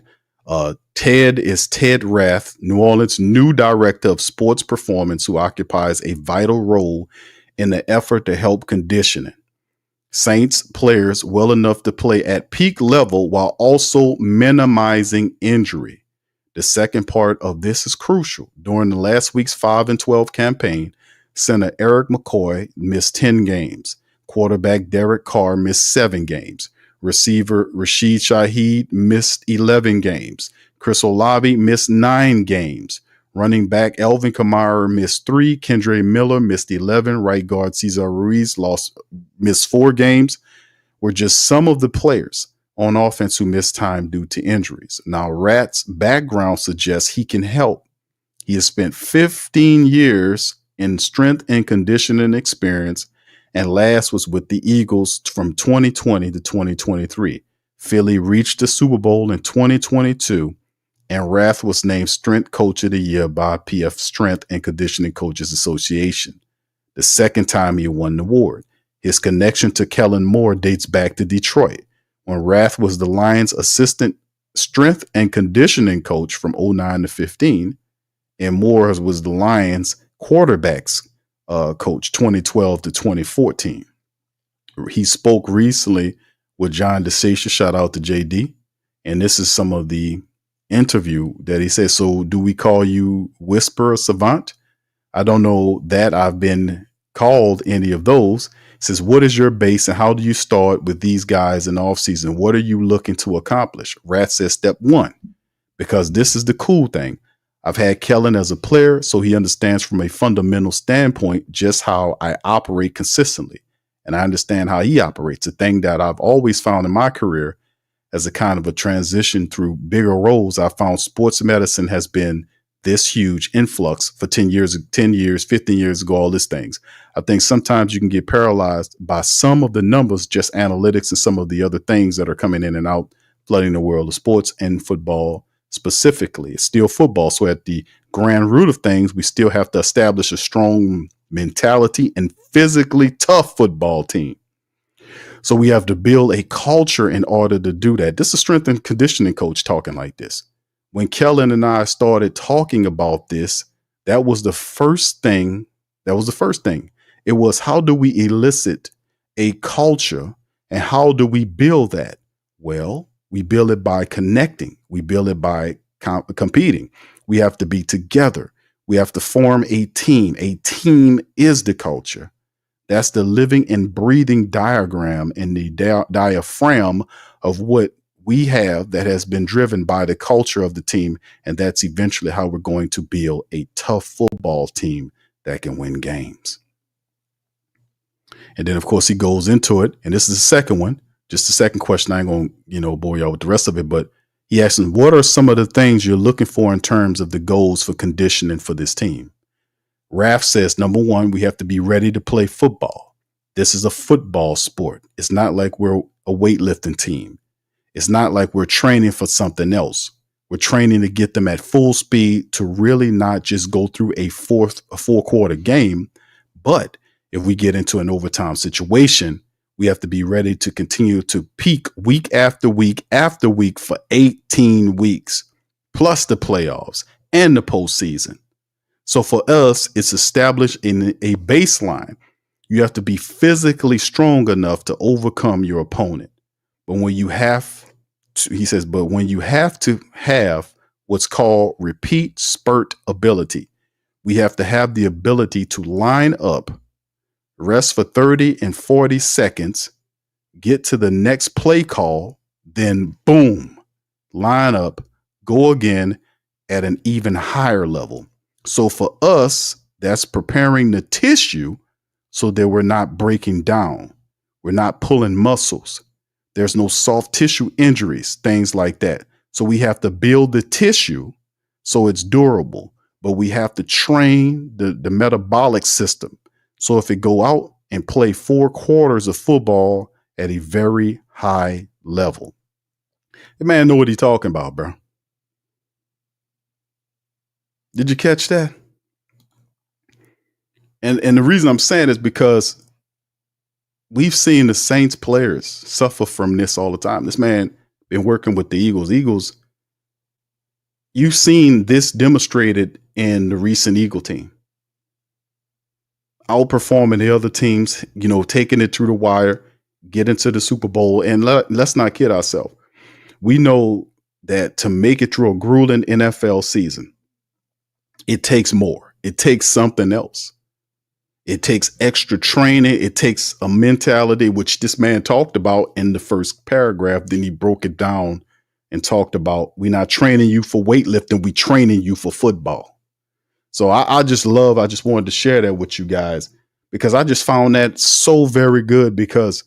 Ted Rath, New Orleans' new director of sports performance, who occupies a vital role in the effort to help conditioning Saints players well enough to play at peak level while also minimizing injury. The second part of this is crucial. During the last week's 5-12 campaign, center Eric McCoy missed 10 games. Quarterback Derek Carr missed 7 games. Receiver Rashid Shaheed missed 11 games. Chris Olave missed 9 games. Running back Alvin Kamara missed 3. Kendre Miller missed 11. Right guard Cesar Ruiz missed 4 games. Were just some of the players on offense who missed time due to injuries. Now, Rath's background suggests he can help. He has spent 15 years in strength and conditioning experience, and last was with the Eagles from 2020 to 2023. Philly reached the Super Bowl in 2022. And Rath was named Strength Coach of the Year by PF Strength and Conditioning Coaches Association, the second time he won the award. His connection to Kellen Moore dates back to Detroit, when Rath was the Lions' assistant strength and conditioning coach from 09 to 15, and Moore was the Lions' quarterbacks coach 2012 to 2014. He spoke recently with John DeSacia, shout out to JD, and this is some of the interview that he said. So do we call you Whisperer Savant? I don't know that I've been called any of those. He says, what is your base and how do you start with these guys in the offseason? What are you looking to accomplish? Rath says step 1, because this is the cool thing. I've had Kellen as a player, so he understands from a fundamental standpoint just how I operate consistently. And I understand how he operates, a thing that I've always found in my career. As a kind of a transition through bigger roles, I found sports medicine has been this huge influx for 10 years, 15 years ago, all these things. I think sometimes you can get paralyzed by some of the numbers, just analytics and some of the other things that are coming in and out, flooding the world of sports and football specifically. It's still football. So at the grand root of things, we still have to establish a strong mentality and physically tough football team. So we have to build a culture in order to do that. This is a strength and conditioning coach talking like this. When Kellen and I started talking about this, that was the first thing. It was, how do we elicit a culture and how do we build that? Well, we build it by connecting. We build it by competing. We have to be together. We have to form a team. A team is the culture. That's the living and breathing diagram and the diaphragm of what we have that has been driven by the culture of the team. And that's eventually how we're going to build a tough football team that can win games. And then, of course, he goes into it. And this is the second one, just the second question. I ain't going to, bore y'all with the rest of it. But he asks him, what are some of the things you're looking for in terms of the goals for conditioning for this team? Rath says, number 1, we have to be ready to play football. This is a football sport. It's not like we're a weightlifting team. It's not like we're training for something else. We're training to get them at full speed to really not just go through a four-quarter game, but if we get into an overtime situation, we have to be ready to continue to peak week after week after week for 18 weeks, plus the playoffs and the postseason. So for us, it's established in a baseline. You have to be physically strong enough to overcome your opponent. But when you have to, he says, but when you have to have what's called repeat spurt ability, we have to have the ability to line up, rest for 30 and 40 seconds, get to the next play call, then boom, line up, go again at an even higher level. So for us, that's preparing the tissue so that we're not breaking down. We're not pulling muscles. There's no soft tissue injuries, things like that. So we have to build the tissue so it's durable, but we have to train the metabolic system. So if it go out and play 4 quarters of football at a very high level. The man know what he's talking about, bro. Did you catch that? And the reason I'm saying is because we've seen the Saints players suffer from this all the time. This man been working with the Eagles. Eagles, you've seen this demonstrated in the recent Eagle team. Outperforming the other teams, you know, taking it through the wire, get into the Super Bowl. And let's not kid ourselves. We know that to make it through a grueling NFL season, it takes more. It takes something else. It takes extra training. It takes a mentality, which this man talked about in the first paragraph. Then he broke it down and talked about, we're not training you for weightlifting. We training you for football. So I just wanted to share that with you guys because I just found that so very good, because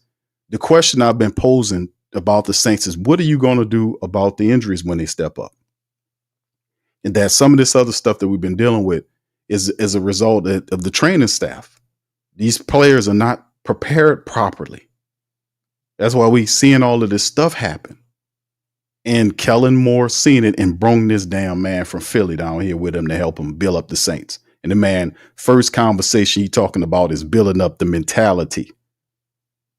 the question I've been posing about the Saints is, what are you going to do about the injuries when they step up? And that some of this other stuff that we've been dealing with is as a result of the training staff. These players are not prepared properly. That's why we seeing all of this stuff happen. And Kellen Moore seen it and brung this damn man from Philly down here with him to help him build up the Saints. And the man, first conversation he talking about is building up the mentality.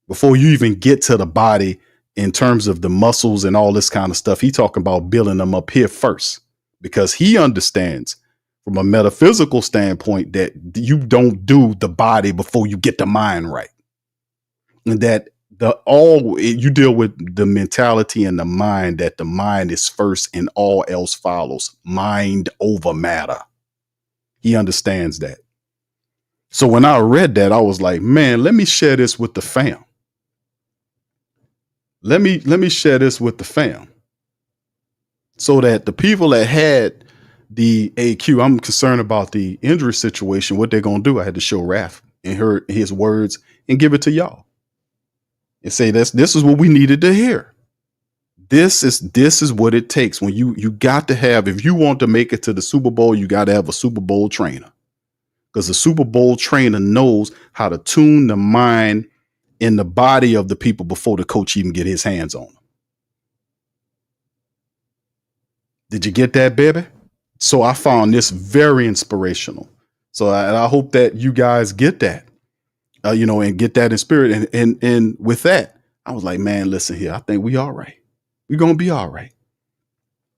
Before you even get to the body in terms of the muscles and all this kind of stuff, he talking about building them up here first, because he understands from a metaphysical standpoint that you don't do the body before you get the mind right. And that you deal with the mentality and the mind, that the mind is first and all else follows. Mind over matter. He understands that. So when I read that, I was like, man, let me share this with the fam. Let me share this with the fam. So that the people that had the AQ, I'm concerned about the injury situation, what they're going to do. I had to show Raph and hear his words and give it to y'all and say, this is what we needed to hear. This is what it takes. When you got to have, if you want to make it to the Super Bowl, you got to have a Super Bowl trainer, because the Super Bowl trainer knows how to tune the mind in the body of the people before the coach even get his hands on them. Did you get that, baby? So I found this very inspirational. So I hope that you guys get that, and get that in spirit. And with that, I was like, man, listen here. I think we all right. We're going to be all right.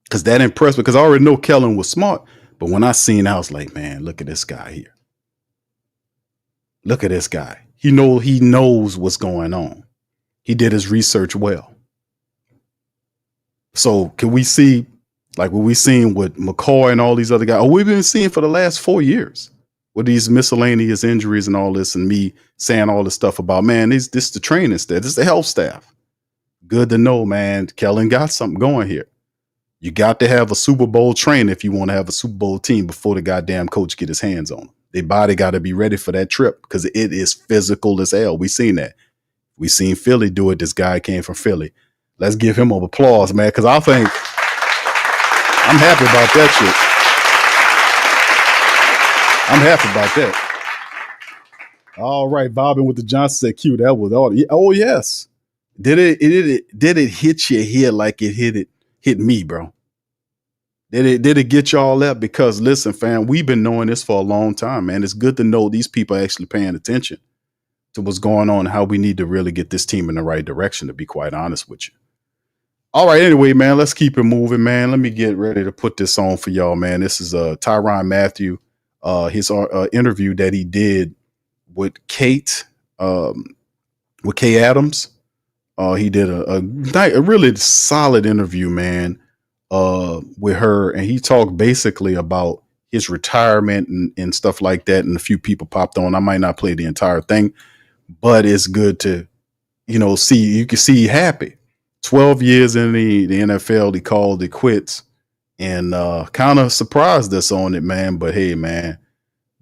Because that impressed me, because I already know Kellen was smart. But when I seen, I was like, man, look at this guy here. Look at this guy. He knows what's going on. He did his research well. So can we see, like what we seen with McCoy and all these other guys, we've been seeing for the last 4 years with these miscellaneous injuries and all this, and me saying all this stuff about, man, this the training staff, this the health staff. Good to know, man. Kellen got something going here. You got to have a Super Bowl trainer if you want to have a Super Bowl team before the goddamn coach get his hands on them. Their body got to be ready for that trip, because it is physical as hell. We seen that. We seen Philly do it. This guy came from Philly. Let's give him an applause, man, because I think I'm happy about that shit. I'm happy about that. All right, bobbing with the Johnson said, Q, that was all. Oh, yes. Did it hit your head like it hit me, bro? Did it get y'all that? Because listen, fam, we've been knowing this for a long time, man. It's good to know these people are actually paying attention to what's going on and how we need to really get this team in the right direction, to be quite honest with you. All right, anyway, man, let's keep it moving, man. Let me get ready to put this on for y'all, man. This is Tyrann Mathieu, his interview that he did with Kate Adams. He did a really solid interview, man, with her, and he talked basically about his retirement and stuff like that. And a few people popped on. I might not play the entire thing, but it's good to, see. You can see happy. 12 years in the NFL, he called it quits, and kind of surprised us on it, man. But hey, man,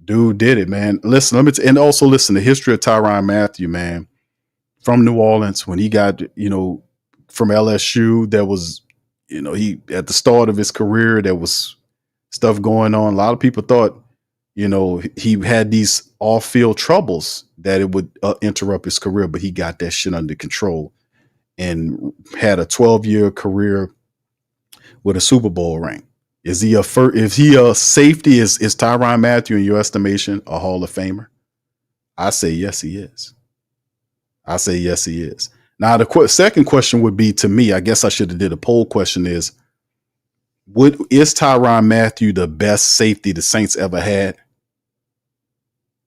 dude did it, man. Listen, and also listen, the history of Tyrann Mathieu, man, from New Orleans when he got, from LSU. There was, he at the start of his career, there was stuff going on. A lot of people thought, he had these off-field troubles that it would interrupt his career, but he got that shit under control and had a 12-year career with a Super Bowl ring. Is he a safety? Is Tyrann Mathieu, in your estimation, a Hall of Famer? I say yes, he is. Now, the second question would be, to me, I guess I should have did a poll question, is Tyrann Mathieu the best safety the Saints ever had?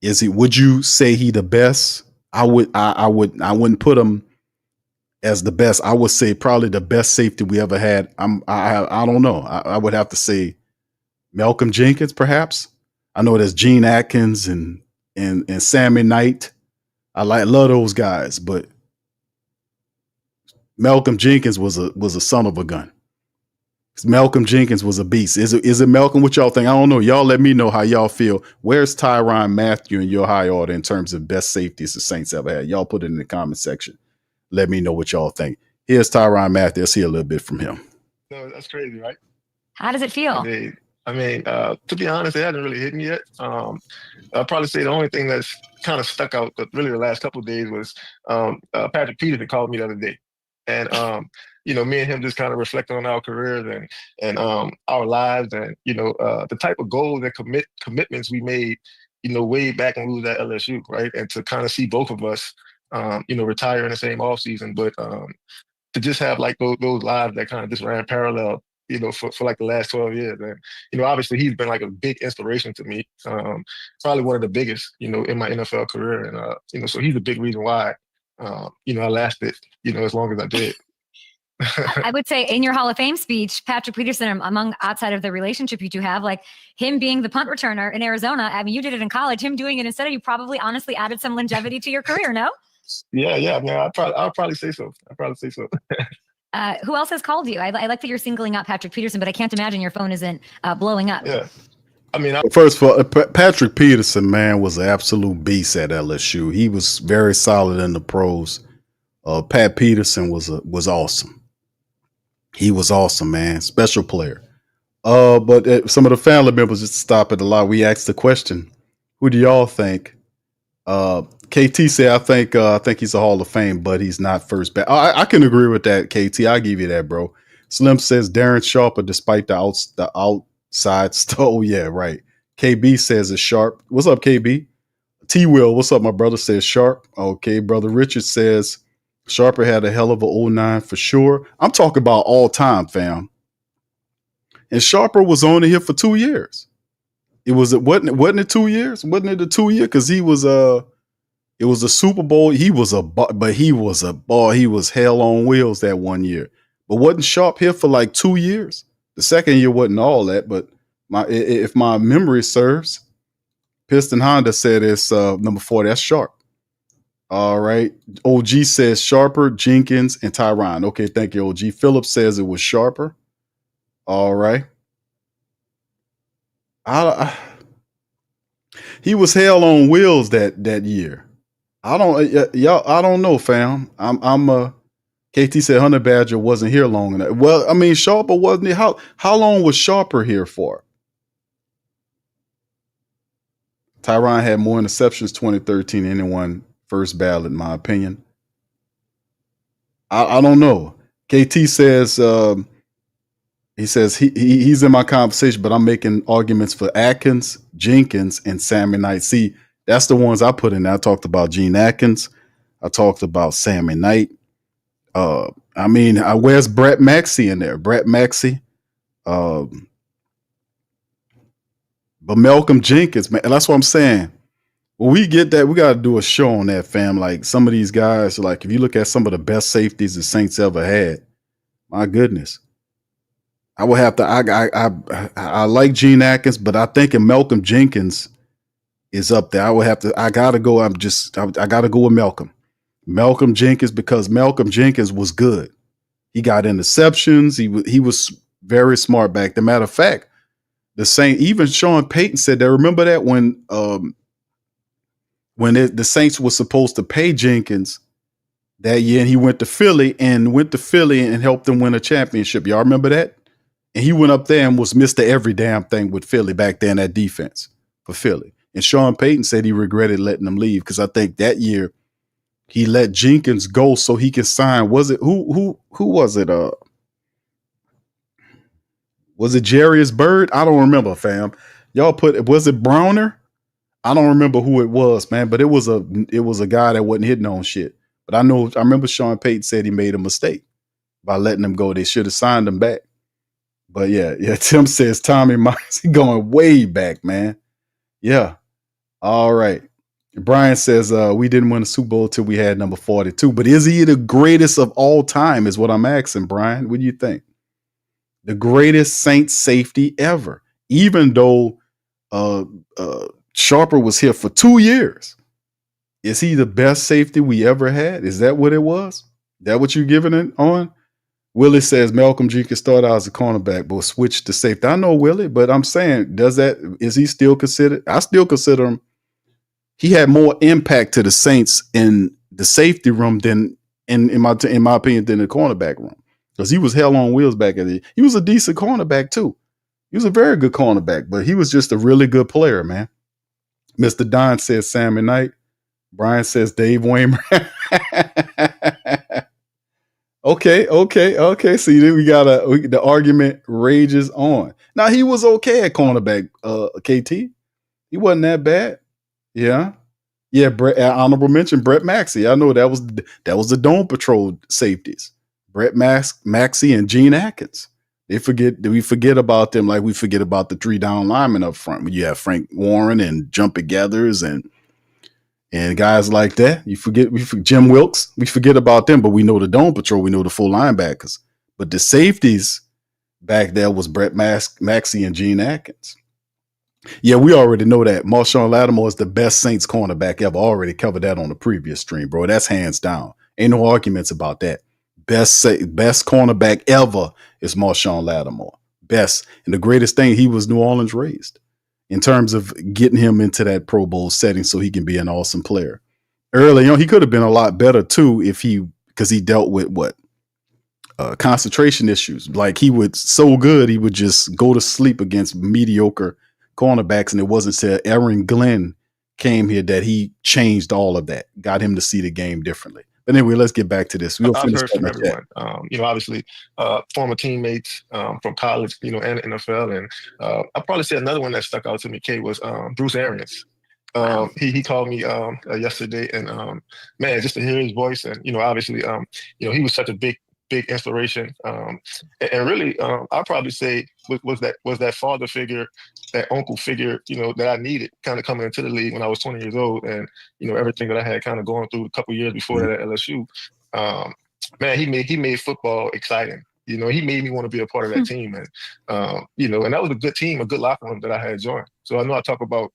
Would you say he the best? I wouldn't put him as the best. I would say probably the best safety we ever had. I don't know. I would have to say Malcolm Jenkins, perhaps. I know there's Gene Atkins and Sammy Knight. I love those guys, but Malcolm Jenkins was a son of a gun. Malcolm Jenkins was a beast. Is it Malcolm? What y'all think? I don't know. Y'all let me know how y'all feel. Where's Tyrann Mathieu in your high order in terms of best safeties the Saints ever had? Y'all put it in the comment section. Let me know what y'all think. Here's Tyrann Mathieu. Let's hear a little bit from him. No, that's crazy, right? How does it feel? I mean, to be honest, it hasn't really hit me yet. I'll probably say the only thing that's kind of stuck out really the last couple of days was Patrick Peterson called me the other day. And, me and him just kind of reflecting on our careers and our lives and, the type of goals and commitments we made, way back when we was at LSU, right? And to kind of see both of us, retire in the same offseason, but to just have like those lives that kind of just ran parallel, for like the last 12 years. And, obviously he's been like a big inspiration to me. Probably one of the biggest, in my NFL career. And, so he's a big reason why, I lasted, as long as I did. I would say in your Hall of Fame speech, Patrick Peterson, among outside of the relationship you two have, like him being the punt returner in Arizona. I mean, you did it in college. Him doing it instead of you probably honestly added some longevity to your career, no? Yeah, man. I'll probably say so. Who else has called you? I like that you're singling out Patrick Peterson, but I can't imagine your phone isn't blowing up. Yeah. I mean, first of all, Patrick Peterson, man, was an absolute beast at LSU. He was very solid in the pros. Pat Peterson was awesome. He was awesome, man. Special player. But some of the family members just stop it a lot. We asked the question, who do y'all think? KT said, I think he's a Hall of Fame, but he's not first back. I can agree with that, KT. I'll give you that, bro. Slim says Darren Sharper, despite the outside stuff. Oh, yeah, right. KB says it's Sharp. What's up, KB? T-Will, what's up, my brother, says Sharp. Okay, brother Richard says Sharper had a hell of a 09 for sure. I'm talking about all time, fam. And Sharper was only here for 2 years. Wasn't it 2 years? Wasn't it a 2 year? Because it was a Super Bowl. He was hell on wheels that 1 year. But wasn't Sharp here for like 2 years? The second year wasn't all that, but if my memory serves, Piston Honda said it's number 4. That's Sharp. All right. OG says Sharper, Jenkins, and Tyrann. Okay, thank you, OG. Phillips says it was Sharper. All right. He was hell on wheels that year. I don't know, fam. I'm KT said Hunter Badger wasn't here long enough. Well, I mean, Sharper wasn't here. How long was Sharper here for? Tyrann had more interceptions 2013 than anyone first ballot, in my opinion. I don't know. KT says He says he's in my conversation, but I'm making arguments for Atkins, Jenkins, and Sammy Knight. See, that's the ones I put in there. I talked about Gene Atkins. I talked about Sammy Knight. Where's Brett Maxey in there? Brett Maxey. But Malcolm Jenkins, man, that's what I'm saying. When we get that, we got to do a show on that, fam. Like some of these guys, like if you look at some of the best safeties the Saints ever had, my goodness. I would have to. I like Gene Atkins, but I think Malcolm Jenkins is up there. I would have to. I gotta go. I gotta go with Malcolm. Malcolm Jenkins, because Malcolm Jenkins was good. He got interceptions. He was very smart back. The matter of fact, the Saint, even Sean Payton said that. Remember that when the Saints were supposed to pay Jenkins that year, and he went to Philly and helped them win a championship. Y'all remember that? And he went up there and was Mr. Every damn thing with Philly back then, that defense for Philly. And Sean Payton said he regretted letting him leave because I think that year he let Jenkins go so he could sign. Was it who was it? Was it Jarius Byrd? I don't remember, fam. Was it Browner? I don't remember who it was, man, but it was a guy that wasn't hitting on shit. But I remember Sean Payton said he made a mistake by letting him go. They should have signed him back. But yeah, Tim says Tommy Myers going way back, man. Yeah. All right. Brian says we didn't win a Super Bowl till we had number 42. But is he the greatest of all time is what I'm asking, Brian. What do you think? The greatest Saints safety ever, even though Sharper was here for 2 years. Is he the best safety we ever had? Is that what it was? That what you giving it on? Willie says Malcolm Jenkins started out as a cornerback, but switched to safety. I know Willie, but I'm saying, is he still considered? I still consider him. He had more impact to the Saints in the safety room than in my opinion than the cornerback room, because he was hell on wheels back at it. He was a decent cornerback too. He was a very good cornerback, but he was just a really good player, man. Mr. Don says Sammy Knight. Brian says Dave Waymer. Okay. See, then we got the argument rages on. Now he was okay at cornerback, KT. He wasn't that bad. Yeah. Brett, honorable mention Brett Maxey. I know that was the Dome Patrol safeties. Brett Maxey and Gene Atkins. We forget about them like we forget about the 3 down linemen up front. When you have Frank Warren and Jumpy Gathers and guys like that. We forget Jim Wilkes. We forget about them, but we know the Dome Patrol. We know the full linebackers. But the safeties back there was Brett Maxey and Gene Atkins. Yeah, we already know that. Marshawn Lattimore is the best Saints cornerback ever. Already covered that on the previous stream, bro. That's hands down. Ain't no arguments about that. Best cornerback ever is Marshawn Lattimore. Best. And the greatest thing, he was New Orleans raised in terms of getting him into that Pro Bowl setting so he can be an awesome player. Early on, he could have been a lot better too because he dealt with concentration issues. Like he would just go to sleep against mediocre cornerbacks, and it wasn't until Aaron Glenn came here that he changed all of that, got him to see the game differently. But anyway, let's get back to this. We'll I've heard from everyone. Obviously, former teammates from college, and NFL. And I'll probably say another one that stuck out to me, Kate, was Bruce Arians. He called me yesterday, and man, just to hear his voice, and obviously, he was such a big inspiration. And really, I'll probably say was that father figure, that uncle figure, that I needed kind of coming into the league when I was 20 years old, and everything that I had kind of going through a couple years before that at LSU. Man, he made football exciting. He made me want to be a part of that team, and and that was a good team, a good locker room that I had joined. So I know I talk about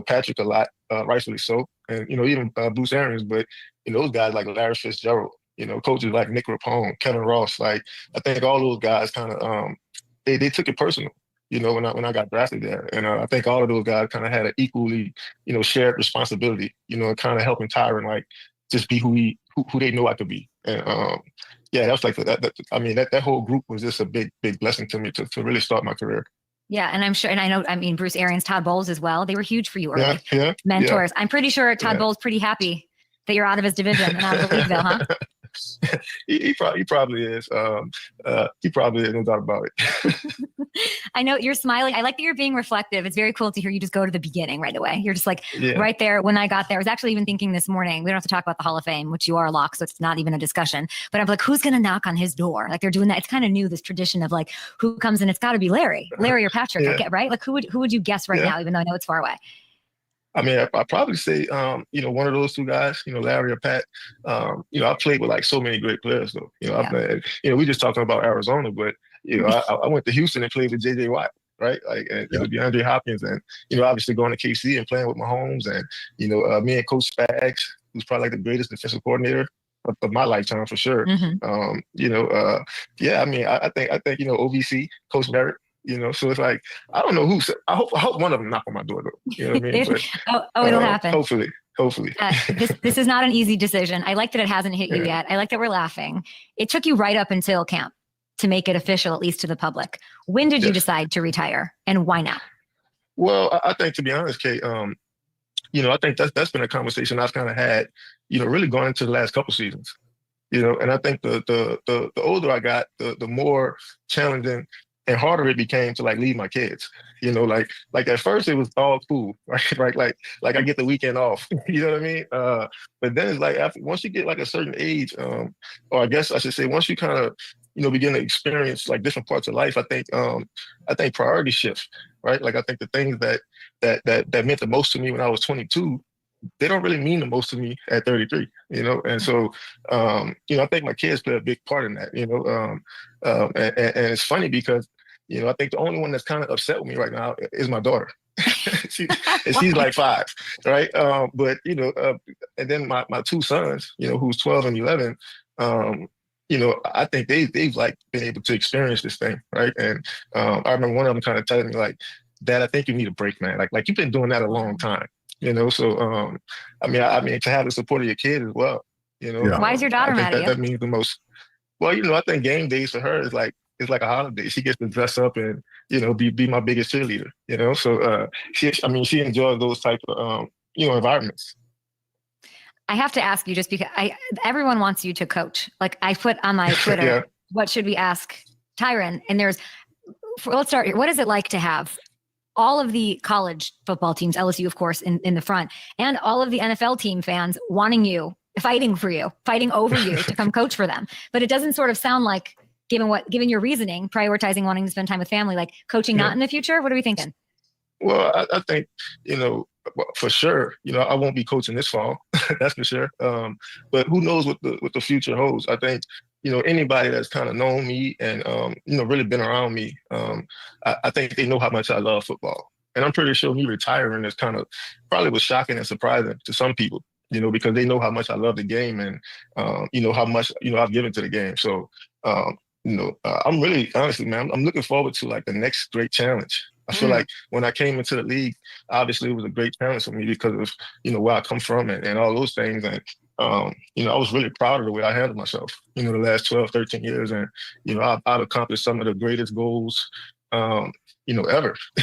Patrick a lot, rightfully so, and even Bruce Arians, but those guys like Larry Fitzgerald, coaches like Nick Rapone, Kevin Ross, like I think all those guys kind of they took it personal. When I got drafted there, and I think all of those guys kind of had an equally shared responsibility, kind of helping Tyrann like just be who they know I could be. And yeah, that was like that whole group was just a big blessing to me to really start my career. Yeah, and I'm sure, and I know, Bruce Arians, Todd Bowles as well. They were huge for you early. Yeah, mentors. Yeah. I'm pretty sure Todd Bowles pretty happy that you're out of his division and out of the league, though, huh? He probably is. He probably is, no doubt about it. I know you're smiling. I like that you're being reflective. It's very cool to hear you just go to the beginning right away. You're just like right there. When I got there, I was actually even thinking this morning, we don't have to talk about the Hall of Fame, which you are a lock, so it's not even a discussion. But I'm like, who's going to knock on his door? Like they're doing that. It's kind of new, this tradition of like, who comes in? It's got to be Larry or Patrick, right? Like who would you guess right now, even though I know it's far away? I mean, I'd probably say, one of those two guys, Larry or Pat. I played with like so many great players, though. We just talking about Arizona, but I went to Houston and played with J.J. Watt, right? Like, and DeAndre Hopkins, and obviously going to KC and playing with Mahomes, and me and Coach Spags, who's probably like the greatest defensive coordinator of my lifetime for sure. I think OVC, Coach Barrett. So it's like, I don't know who. I hope one of them knock on my door, though. You know what I mean? But, it'll happen. Hopefully. This is not an easy decision. I like that it hasn't hit you yet. I like that we're laughing. It took you right up until camp to make it official, at least to the public. When did you decide to retire, and why now? Well, I think, to be honest, Kate, I think that's been a conversation I've kind of had, really going into the last couple seasons. And I think the older I got, the more challenging and harder it became to like leave my kids, like at first it was all cool, right? Like I get the weekend off, you know what I mean? But then it's like once you get like a certain age, or I guess I should say, once you kind of, begin to experience like different parts of life, I think priorities shift, right? Like I think the things that meant the most to me when I was 22, they don't really mean the most to me at 33, And so, I think my kids play a big part in that, and it's funny because, I think the only one that's kind of upset with me right now is my daughter. She's like 5, right? But, and then my two sons, who's 12 and 11, I think they've like been able to experience this thing, right? And I remember one of them kind of telling me like, Dad, I think you need a break, man. Like you've been doing that a long time, So, I mean, to have the support of your kid as well, Why is your daughter mad at you? That means the most. Well, I think game days for her is like a holiday. She gets to dress up and be my biggest cheerleader. So she enjoys those type of environments. I have to ask you, just because everyone wants you to coach. Like I put on my Twitter, what should we ask Tyrann? And let's start here. What is it like to have all of the college football teams, LSU, of course, in the front, and all of the NFL team fans wanting you, fighting over you to come coach for them? But it doesn't sort of sound like, given your reasoning, prioritizing wanting to spend time with family, like coaching not in the future. What are we thinking? Well, I think, for sure, I won't be coaching this fall. That's for sure. But who knows what the future holds? I think, anybody that's kind of known me and, really been around me, I think they know how much I love football. And I'm pretty sure me retiring is probably was shocking and surprising to some people, because they know how much I love the game and, how much, I've given to the game. So, I'm really, honestly, man, I'm looking forward to like the next great challenge. I feel like when I came into the league, obviously it was a great challenge for me because of, where I come from and all those things. And, I was really proud of the way I handled myself, the last 12, 13 years. And, I've accomplished some of the greatest goals, ever,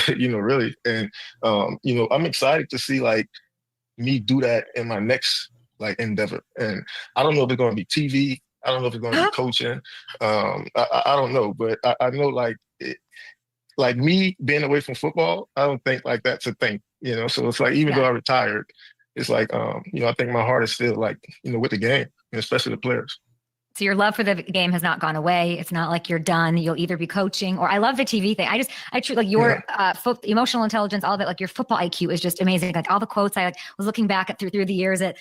really. And, I'm excited to see like me do that in my next like endeavor. And I don't know if it's going to be TV. I don't know if it's going to be coaching. I don't know, but I know like me being away from football, I don't think like that's a thing, So it's like, even though I retired, it's like, I think my heart is still like, with the game, and especially the players. So your love for the game has not gone away. It's not like you're done. You'll either be coaching or I love the TV thing. I treat like your emotional intelligence, all of it, like your football IQ is just amazing. Like all the quotes I was looking back at through the years at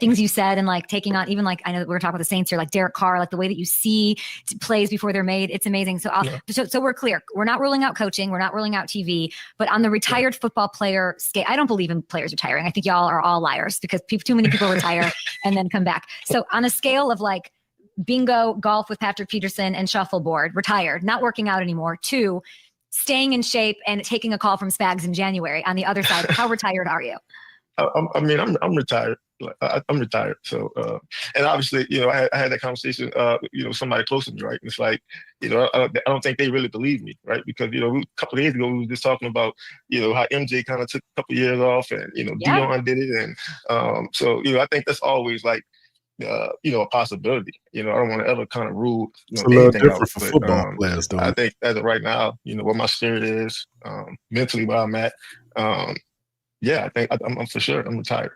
things you said and like taking on, even like, I know that we were talking about the Saints here, like Derek Carr, like the way that you see plays before they're made. It's amazing. So so we're clear. We're not ruling out coaching. We're not ruling out TV, but on the retired football player scale, I don't believe in players retiring. I think y'all are all liars because too many people retire and then come back. So on a scale of like, bingo, golf with Patrick Peterson and shuffleboard, retired, not working out anymore, 2, staying in shape and taking a call from Spags in January. On the other side, how retired are you? I'm retired. I'm retired. So, and obviously, I had that conversation, with somebody close to me, right? And it's like, I don't think they really believe me, right? Because, a couple of days ago, we were just talking about, how MJ kind of took a couple of years off and, Dion did it. And so, I think that's always like, a possibility. I don't want to ever kind of rule, It's a little anything out. different for But football players, though. I think as of right now, what my spirit is, mentally where I'm at. Yeah, I think I'm for sure I'm retired.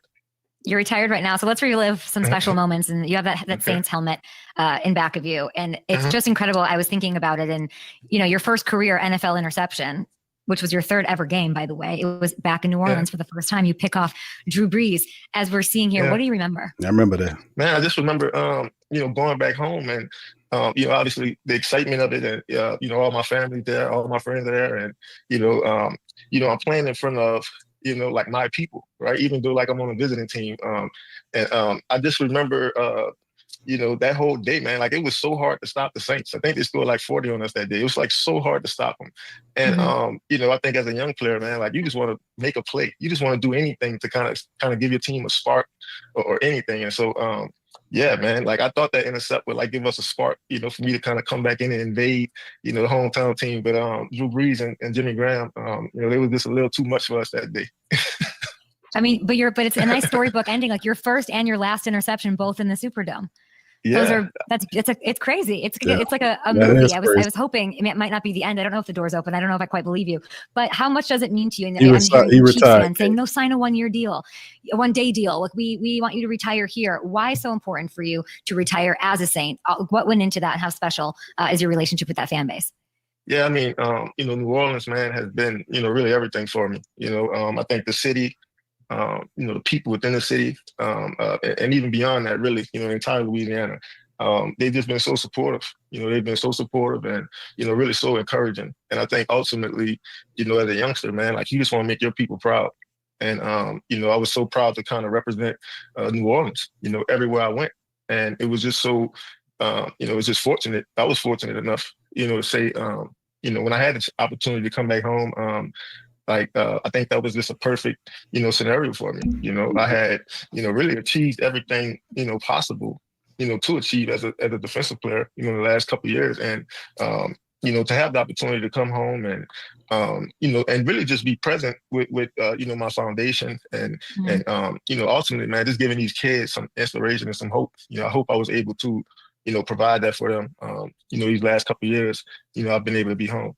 You're retired right now. So let's relive some special moments. And you have that Okay. Saints helmet in back of you. And it's Mhm. just incredible. I was thinking about it. And, your first career NFL interception, which was your third ever game, by the way. It was back in New Orleans for the first time. You pick off Drew Brees. As we're seeing here, what do you remember? I remember that. Man, I just remember, going back home and, obviously the excitement of it and, all my family there, all my friends there. And, I'm playing in front of, like my people, right? Even though like I'm on a visiting team. I just remember, that whole day, man, like it was so hard to stop the Saints. I think they scored like 40 on us that day. It was like so hard to stop them. And, I think as a young player, man, like you just want to make a play. You just want to do anything to kind of give your team a spark or anything. And so, yeah, man, like I thought that intercept would like give us a spark, for me to kind of come back in and invade, the hometown team. But Drew Brees and Jimmy Graham, they was just a little too much for us that day. I mean, but it's a nice storybook ending, like your first and your last interception, both in the Superdome. Yeah, it's crazy. It's like a That movie. is I was hoping it might not be the end. I don't know if the door's open. I don't know if I quite believe you. But how much does it mean to you? And He Chiefs retired. fans saying, "No, sign a 1-year deal, a 1-day deal. Like we want you to retire here." Why so important for you to retire as a Saint? What went into that? And how special is your relationship with that fan base? Yeah, I mean, New Orleans, man, has been, really everything for me. I think the city, the people within the city, and even beyond that, really, entire Louisiana, they've just been so supportive. They've been so supportive and, really so encouraging. And I think ultimately, as a youngster, man, like you just want to make your people proud. And, I was so proud to kind of represent New Orleans, everywhere I went. And it was just so, it was just fortunate. I was fortunate enough, to say, when I had the opportunity to come back home, I think that was just a perfect, scenario for me. I had, really achieved everything, possible, to achieve as a defensive player, the last couple of years. And, to have the opportunity to come home and, and really just be present with my foundation and, ultimately, man, just giving these kids some inspiration and some hope. I hope I was able to, provide that for them. These last couple of years, I've been able to be home.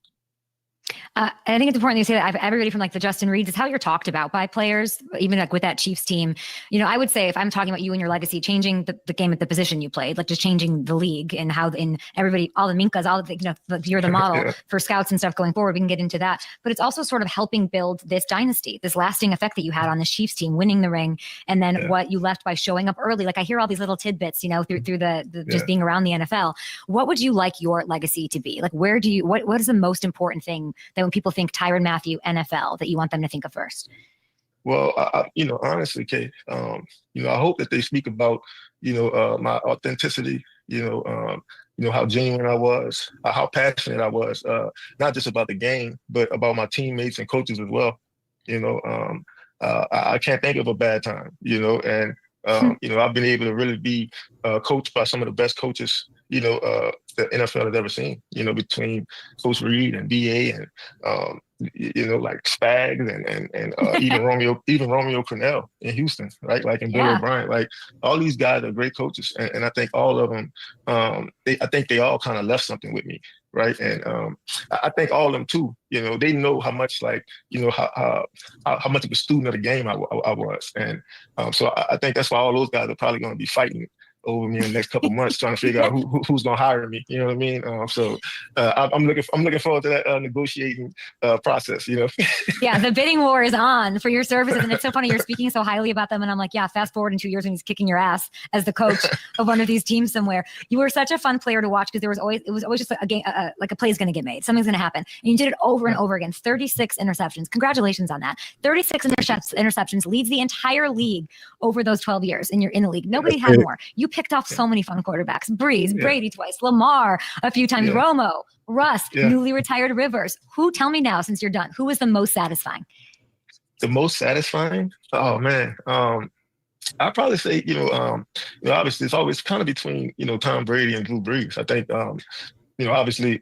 I think it's important you say that everybody from like the Justin Reeds is how you're talked about by players, even like with that Chiefs team. I would say if I'm talking about you and your legacy, changing the game at the position you played, like just changing the league and how in everybody, all the Minkas, all the, you're the model for scouts and stuff going forward. We can get into that, but it's also sort of helping build this dynasty, this lasting effect that you had on the Chiefs team, winning the ring, and then what you left by showing up early. Like I hear all these little tidbits, through the just being around the NFL. What would you like your legacy to be? Like, where do you, what is the most important thing that when people think Tyrann Mathieu NFL that you want them to think of first? Well, honestly, Kate, I hope that they speak about, my authenticity, how genuine I was, how passionate I was, not just about the game, but about my teammates and coaches as well. I can't think of a bad time, and, I've been able to really be coached by some of the best coaches, the NFL has ever seen, between Coach Reed and BA and, like Spags and even Romeo Crennel in Houston, right? Like in Bill O'Brien, like all these guys are great coaches. And I think all of them, I think they all kind of left something with me. Right. And I think all of them too, they know how much how much of a student of the game I was. And so I think that's why all those guys are probably going to be fighting over me in the next couple of months, trying to figure out who's going to hire me. You know what I mean? I'm looking forward to that negotiating process. Yeah, the bidding war is on for your services, and it's so funny you're speaking so highly about them. And I'm like, yeah, fast forward in 2 years when he's kicking your ass as the coach of one of these teams somewhere. You were such a fun player to watch because it was always just a game, like a play is going to get made, something's going to happen, and you did it over and over again. 36 interceptions. Congratulations on that. 36 interceptions leads the entire league over those 12 years, and you're in the league. Nobody had more. You picked off so many fun quarterbacks. Breeze, Brady twice, Lamar a few times, Romo, Russ, newly retired Rivers. Tell me now, since you're done, who was the most satisfying? The most satisfying? Oh, man. I'd probably say, obviously it's always kind of between, Tom Brady and Drew Brees. I think, obviously,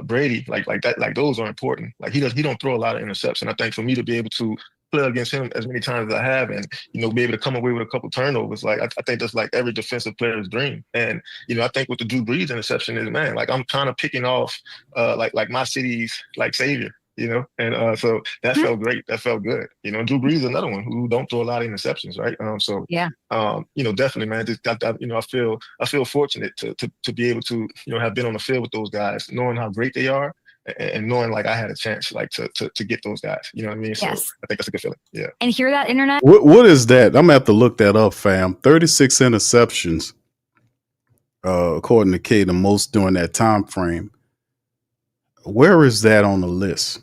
Brady, like that, like those are important. Like he don't throw a lot of interceptions. I think for me to be able to, play against him as many times as I have, and be able to come away with a couple turnovers. Like I think that's like every defensive player's dream. And I think with the Drew Brees interception is, man, like I'm kind of picking off like my city's like savior. And so that felt great. That felt good. Drew Brees is another one who don't throw a lot of interceptions, right? So yeah, definitely, man. Just I feel fortunate to be able to have been on the field with those guys, knowing how great they are, and knowing like I had a chance like to get those guys. You know what I mean? So yes. I think that's a good feeling. Yeah. And hear that, internet? What is that? I'm gonna have to look that up, fam. 36 interceptions, according to K, the most during that time frame. Where is that on the list?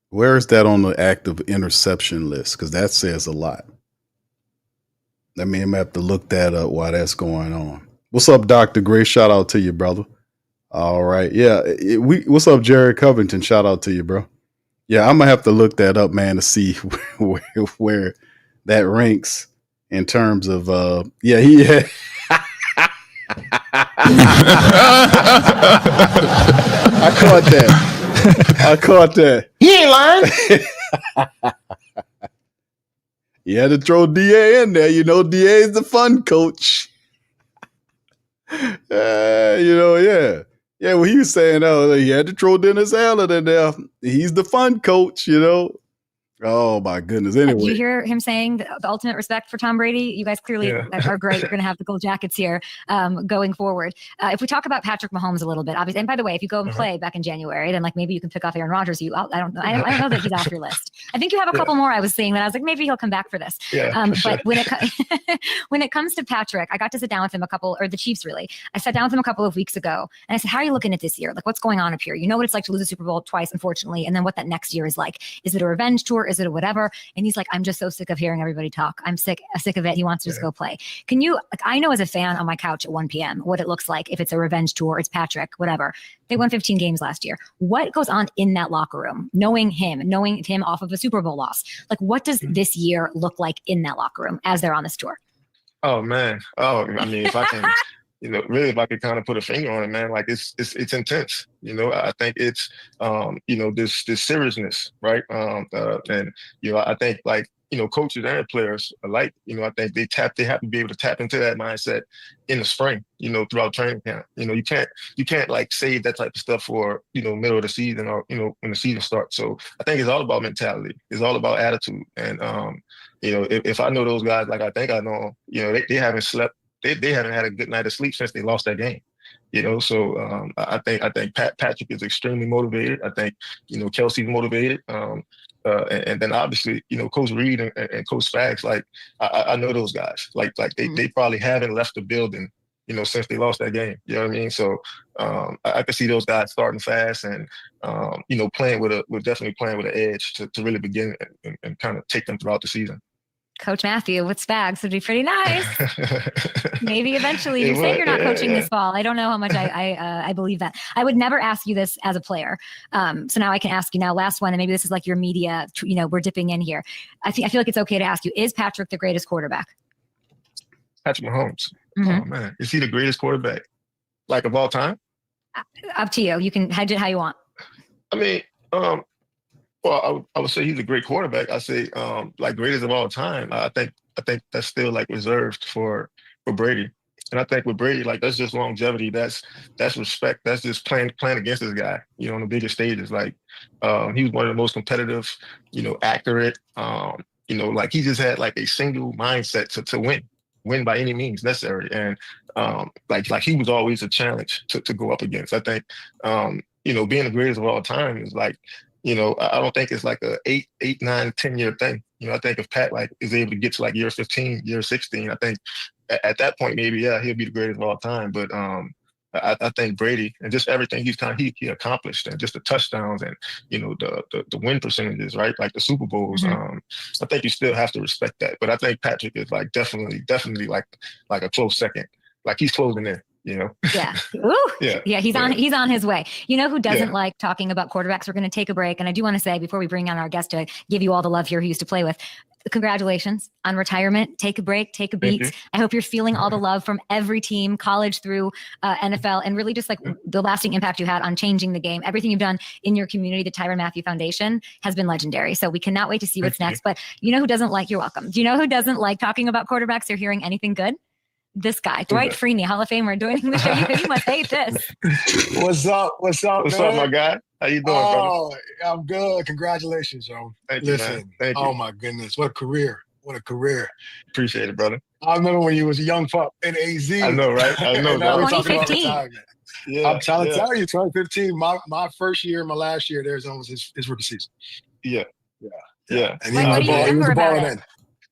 Where is that on the active interception list? Because that says a lot. I mean, I'm going to have to look that up while that's going on. What's up, Dr. Gray? Shout out to you, brother. All right. Yeah. What's up, Jerry Covington? Shout out to you, bro. Yeah, I'm going to have to look that up, man, to see where that ranks in terms of, he had. I caught that. He ain't lying. You had to throw DA in there. DA is the fun coach. Yeah. Yeah, well, he was saying, he had to throw Dennis Allen in there. He's the fun coach, Oh, my goodness. Anyway. Did you hear him saying the ultimate respect for Tom Brady? You guys clearly are great. You're going to have the gold jackets here going forward. If we talk about Patrick Mahomes a little bit, obviously, and by the way, if you go and play back in January, then like maybe you can pick off Aaron Rodgers. I don't know. I don't know that he's off your list. I think you have a couple more I was seeing that I was like, maybe he'll come back for this. But when it comes to Patrick, I got to sit down with him the Chiefs really. I sat down with him a couple of weeks ago and I said, how are you looking at this year? Like what's going on up here? You know what it's like to lose a Super Bowl twice, unfortunately. And then what that next year is like. Is it a revenge tour? Is it a whatever? And he's like, I'm just so sick of hearing everybody talk. I'm sick of it. He wants to just go play. Can you, I know as a fan on my couch at 1 p.m. what it looks like if it's a revenge tour, it's Patrick, whatever. They won 15 games last year. What goes on in that locker room? Knowing him off of a Super Bowl loss. Like what does this year look like in that locker room as they're on this tour? Oh, man. I mean, if I can, really, if I could kind of put a finger on it, man, like it's intense. I think it's, this seriousness, right? And I think like, coaches and players alike, I think they have to be able to tap into that mindset in the spring, throughout training camp. You can't like save that type of stuff for, middle of the season or, when the season starts. So I think it's all about mentality. It's all about attitude. And, if I know those guys, like I think I know, they haven't slept. They haven't had a good night of sleep since they lost that game. So I think Patrick is extremely motivated. I think, Kelsey's motivated. And then obviously, Coach Reed and Coach Spags, like I know those guys. Like they probably haven't left the building, since they lost that game. You know what I mean? So I can see those guys starting fast and we're definitely playing with an edge to really begin and kind of take them throughout the season. Coach Mathieu with Spags would be pretty nice. Maybe eventually. You say you're not coaching this fall. I don't know how much I believe that. I would never ask you this as a player. So now I can ask you now, last one, and maybe this is like your media, we're dipping in here. I feel like it's okay to ask you, is Patrick the greatest quarterback? Patrick Mahomes. Mm-hmm. Oh man. Is he the greatest quarterback like of all time? Up to you. You can hedge it how you want. I mean, well, I would say he's a great quarterback. I say like greatest of all time. I think that's still like reserved for Brady. And I think with Brady, like that's just longevity. That's respect. That's just playing against this guy, on the biggest stages. Like he was one of the most competitive, accurate, like he just had like a single mindset to win by any means necessary. And like he was always a challenge to go up against. I think being the greatest of all time is like, I don't think it's like a 8, 9, 10-year thing. I think if Pat like is able to get to like year 15, year 16, I think at that point maybe he'll be the greatest of all time. But I think Brady and just everything he accomplished and just the touchdowns and the win percentages, right? Like the Super Bowls. Mm-hmm. I think you still have to respect that. But I think Patrick is like definitely like a close second. Like he's closing in. Yeah. Ooh. Yeah. He's on his way. Who doesn't like talking about quarterbacks? We're going to take a break. And I do want to say before we bring on our guest to give you all the love here who used to play with, congratulations on retirement. Take a break, take a beat. I hope you're feeling all the love from every team, college through NFL, and really just like the lasting impact you had on changing the game. Everything you've done in your community, the Tyrann Mathieu Foundation, has been legendary. So we cannot wait to see what's next. But you know who doesn't like, you're welcome. Do you know who doesn't like talking about quarterbacks or hearing anything good? This guy, Dwight Freeney, Hall of Famer, joining the show. You must hate this. What's up? What's up, my guy? How you doing, brother? Oh, I'm good. Congratulations, yo. Thank you, Listen, man. Thank you. Oh my goodness, what a career! What a career! Appreciate it, brother. I remember when you was a young pup in AZ. I know, right? I know. Now we're Dog. talking about 2015. retirement. Yeah, I'm trying to tell you, 2015, my first year, my last year at Arizona was his rookie season. Yeah. And Wait, what do you he was remember a about baller it? then.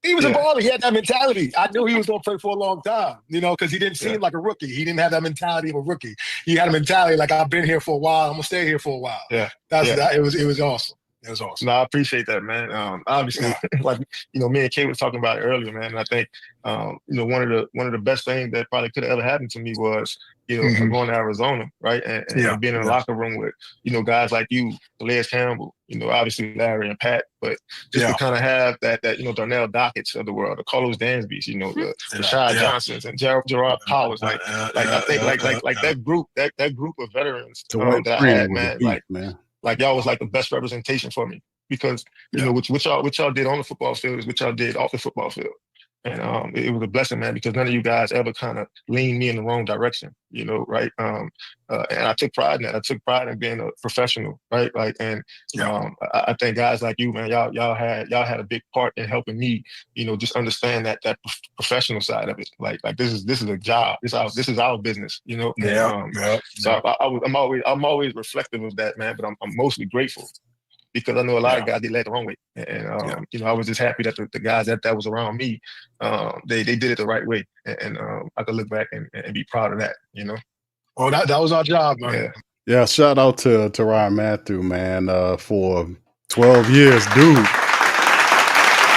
He was a baller. He had that mentality. I knew he was going to play for a long time, because he didn't seem like a rookie. He didn't have that mentality of a rookie. He had a mentality like, I've been here for a while. I'm going to stay here for a while. Yeah. It was awesome. It was awesome. No, I appreciate that, man. Obviously, like me and Kay was talking about it earlier, man. And I think one of the best things that probably could have ever happened to me was going to Arizona, right, and being in the locker room with guys like you, Calais Campbell, obviously Larry and Pat, but just to kind of have that Darnell Dockett's of the world, the Carlos Dansby's, the Shough Johnsons and Gerard Powers, I think that group of veterans that I had, man, like y'all was like the best representation for me because what y'all did on the football field is what y'all did off the football field, and it was a blessing, man, because none of you guys ever kind of leaned me in the wrong direction, right? And I took pride in that. I took pride in being a professional, right? Like, and I think guys like you, man, y'all had a big part in helping me, just understand that professional side of it. Like this is a job. This is our business, So I'm always reflective of that, man. But I'm mostly grateful because I know a lot of guys get led the wrong way, and I was just happy that the guys that was around me, they did it the right way, and I could look back and be proud of that, Oh, that was our job, man. Yeah, shout out to Tyrann Mathieu, man, for 12 years, dude.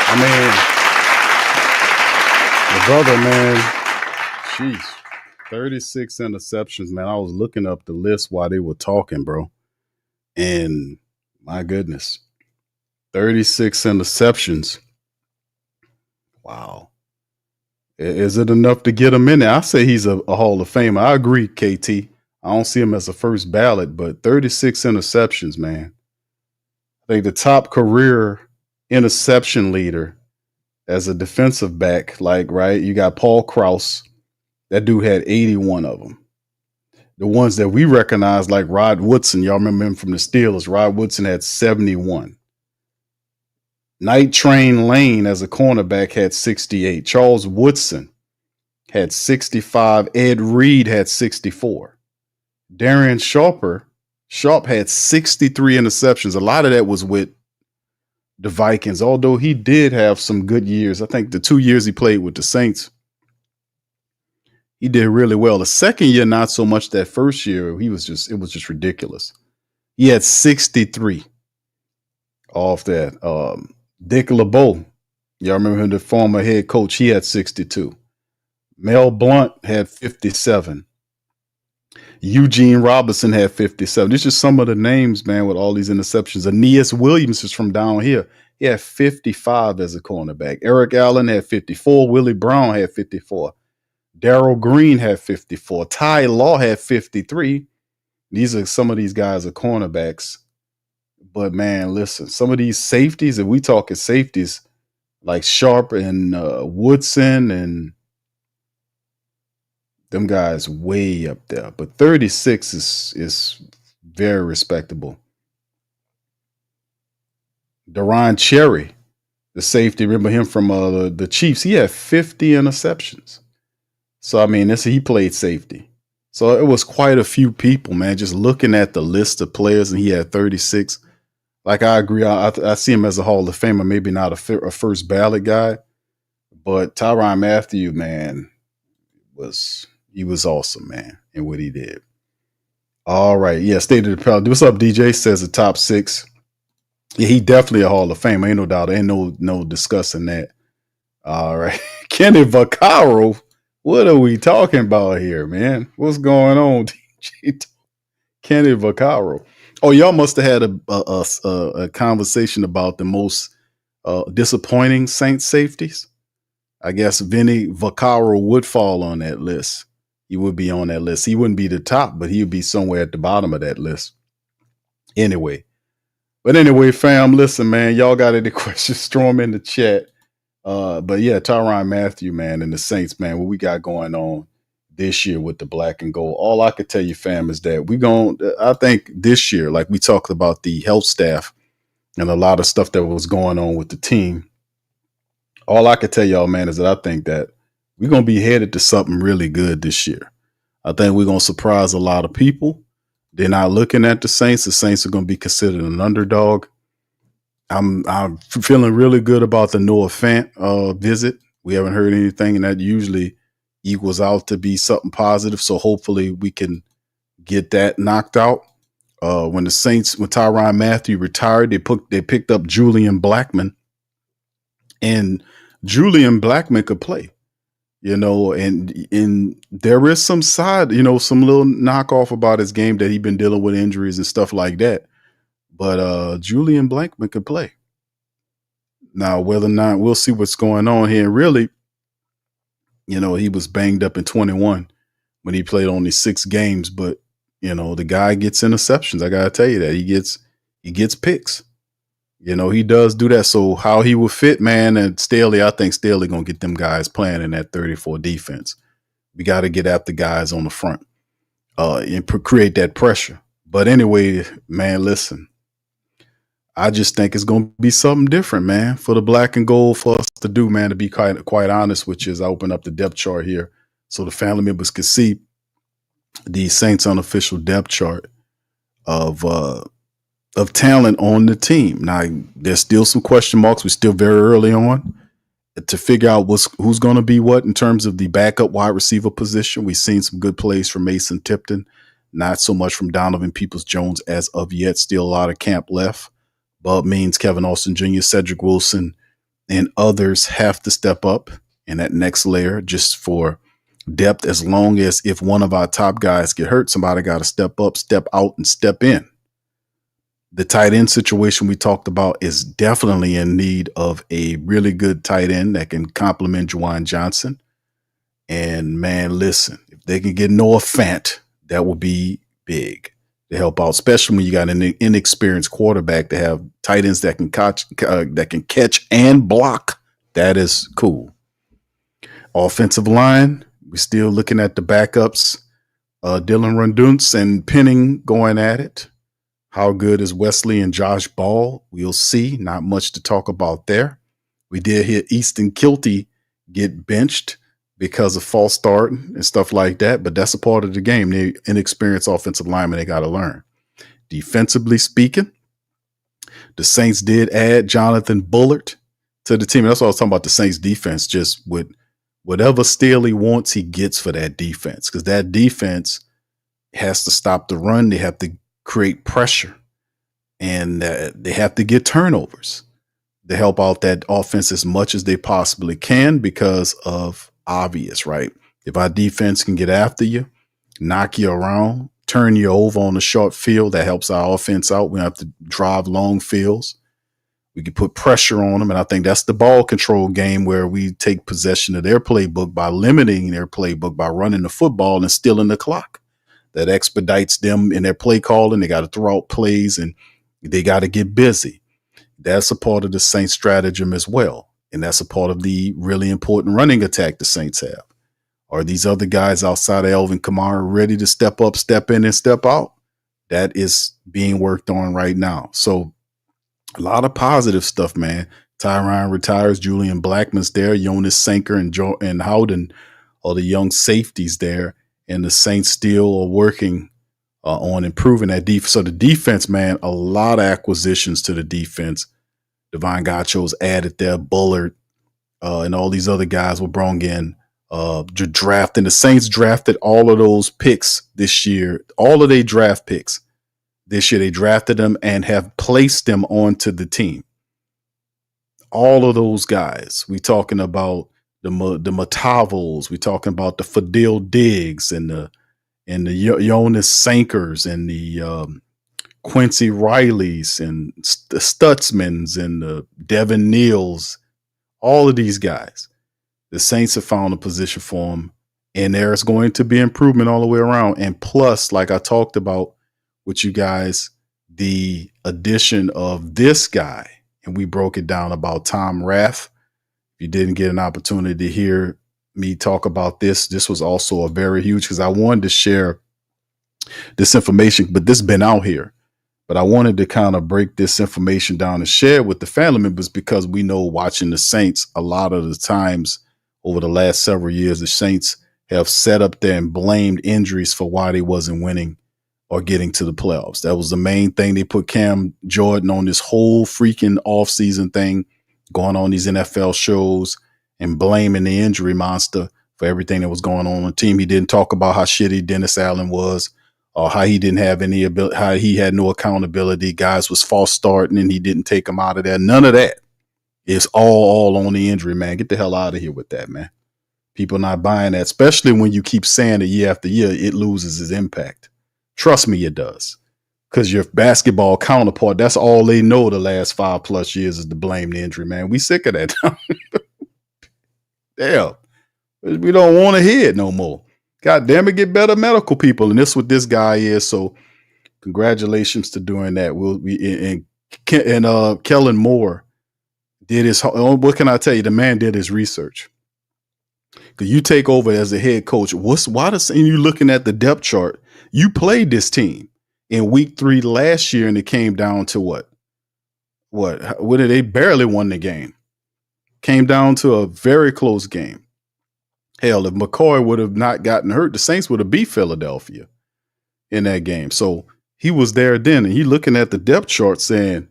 I mean, the brother, man, jeez, 36 interceptions, man. I was looking up the list while they were talking, bro, and my goodness, 36 interceptions. Wow. Is it enough to get him in there? I say he's a Hall of Famer. I agree, KT. I don't see him as a first ballot, but 36 interceptions, man. I think the top career interception leader as a defensive back, right? You got Paul Krause. That dude had 81 of them. The ones that we recognize, like Rod Woodson, y'all remember him from the Steelers. Rod Woodson had 71. Night Train Lane as a cornerback had 68. Charles Woodson had 65. Ed Reed had 64. Darian Sharp had 63 interceptions. A lot of that was with the Vikings, although he did have some good years. I think the 2 years he played with the Saints, he did really well. The second year, not so much. That first year, it was just ridiculous. He had 63 off that. Dick LeBeau, y'all remember him, the former head coach, he had 62. Mel Blount had 57. Eugene Robinson had 57. This is just some of the names, man, with all these interceptions. Aeneas Williams is from down here. He had 55 as a cornerback. Eric Allen had 54. Willie Brown had 54. Darryl Green had 54. Ty Law had 53. Some of these guys are cornerbacks. But, man, listen, some of these safeties, if we talking safeties, like Sharp and Woodson and them guys way up there. But 36 is very respectable. Deron Cherry, the safety, remember him from the Chiefs, he had 50 interceptions. So, I mean, he played safety. So it was quite a few people, man, just looking at the list of players, and he had 36. Like, I agree. I see him as a Hall of Famer, maybe not a first ballot guy, but Tyrann Mathieu, man, he was awesome, man, in what he did. All right. Yeah, State of the Palace. What's up, DJ? Says the top 6. Yeah, he definitely a Hall of Famer. Ain't no doubt. Ain't no discussing that. All right. Kenny Vaccaro. What are we talking about here, man? What's going on, DJ? Kenny Vaccaro. Oh, y'all must have had a conversation about the most disappointing Saints safeties, I guess Vinny Vaccaro would fall on that list. He would be on that list. He wouldn't be the top, but he would be somewhere at the bottom of that list. Anyway, fam, listen, man, y'all got any questions? Throw them in the chat. But yeah, Tyrann Mathieu, man, and the Saints, man, what we got going on this year with the black and gold. All I could tell you, fam, is that I think this year, like we talked about the health staff and a lot of stuff that was going on with the team. All I could tell y'all, man, is that I think that we're going to be headed to something really good this year. I think we're going to surprise a lot of people. They're not looking at the Saints. The Saints are going to be considered an underdog. I'm feeling really good about the Noah Fant visit. We haven't heard anything, and that usually equals out to be something positive. So hopefully we can get that knocked out. When Tyrann Mathieu retired, they picked up Julian Blackmon, and Julian Blackmon could play, and there is some side, some little knockoff about his game that he's been dealing with injuries and stuff like that. But Julian Blackmon could play. Now, whether or not, we'll see what's going on here. Really, he was banged up in 21 when he played only 6 games, but the guy gets interceptions. I gotta tell you that he gets picks. He does do that. So how he will fit, man, and Staley, I think Staley gonna get them guys playing in that 34 defense. We got to get after guys on the front and create that pressure. But anyway, man, listen. I just think it's going to be something different, man, for the black and gold for us to do, man, to be quite honest with you. As I open up the depth chart here so the family members can see the Saints unofficial depth chart of talent on the team. Now, there's still some question marks. We're still very early on to figure out who's going to be what in terms of the backup wide receiver position. We've seen some good plays from Mason Tipton, not so much from Donovan Peoples-Jones as of yet. Still a lot of camp left. But means Kevin Austin Jr., Cedric Wilson, and others have to step up in that next layer just for depth. As long as if one of our top guys get hurt, somebody got to step up, step out, and step in. The tight end situation we talked about is definitely in need of a really good tight end that can complement Juwan Johnson. And man, listen, if they can get Noah Fant, that will be big to help out, especially when you got an inexperienced quarterback to have tight ends that can catch and block. That is cool. Offensive line, we're still looking at the backups. Dylan Runduntz and Penning going at it. How good is Wesley and Josh Ball? We'll see. Not much to talk about there. We did hear Easton Kilty get benched because of false start and stuff like that, but that's a part of the game. They're inexperienced offensive linemen, they got to learn. Defensively speaking, the Saints did add Jonathan Bullard to the team. That's what I was talking about, the Saints defense, just with whatever Staley wants, he gets for that defense, because that defense has to stop the run. They have to create pressure, and they have to get turnovers to help out that offense as much as they possibly can because of obvious, right? If our defense can get after you, knock you around, turn you over on the short field, that helps our offense out. We don't have to drive long fields. We can put pressure on them. And I think that's the ball control game where we take possession of their playbook by limiting their playbook by running the football and stealing the clock. That expedites them in their play calling. They got to throw out plays and they got to get busy. That's a part of the Saints stratagem as well. And that's a part of the really important running attack the Saints have. Are these other guys outside of Alvin Kamara ready to step up, step in, and step out? That is being worked on right now. So a lot of positive stuff, man. Tyrann retires. Julian Blackmon's there. Jonas Sanker and Howden are the young safeties there. And the Saints still are working on improving that defense. So the defense, man, a lot of acquisitions to the defense. Devon Gacho's added there, Bullard, and all these other guys were brought in. Drafting the Saints drafted all of those picks this year, all of their draft picks this year. They drafted them and have placed them onto the team. All of those guys. We talking about the Matavos. We talking about the Fadil Diggs and the Jonas Sankers and the Quincy Rileys and the Stutzmans and the Devin Neals, all of these guys. The Saints have found a position for them, and there's going to be improvement all the way around. And plus, like I talked about with you guys, the addition of this guy, and we broke it down about Tom Rath. If you didn't get an opportunity to hear me talk about this was also a very huge, because I wanted to share this information, but this has been out here. But I wanted to kind of break this information down and share with the family members, because we know watching the Saints, a lot of the times over the last several years, the Saints have set up there and blamed injuries for why they wasn't winning or getting to the playoffs. That was the main thing. They put Cam Jordan on this whole freaking offseason thing, going on these NFL shows and blaming the injury monster for everything that was going on the team. He didn't talk about how shitty Dennis Allen was, or how he didn't have any ability, how he had no accountability. Guys was false starting and he didn't take them out of there. None of that. It's all on the injury, man. Get the hell out of here with that, man. People not buying that, especially when you keep saying it year after year, it loses its impact. Trust me, it does. Because your basketball counterpart, that's all they know the last 5+ years is to blame the injury, man. We sick of that. Damn. We don't want to hear it no more. God damn it, get better medical people. And this is what this guy is. So congratulations to doing that. Kellen Moore did his, what can I tell you? The man did his research. Because you take over as a head coach. And you looking at the depth chart, you played this team in week 3 last year, and it came down to what did they barely won the game? Came down to a very close game. Hell, if McCoy would have not gotten hurt, the Saints would have beat Philadelphia in that game. So he was there then, and he looking at the depth chart saying,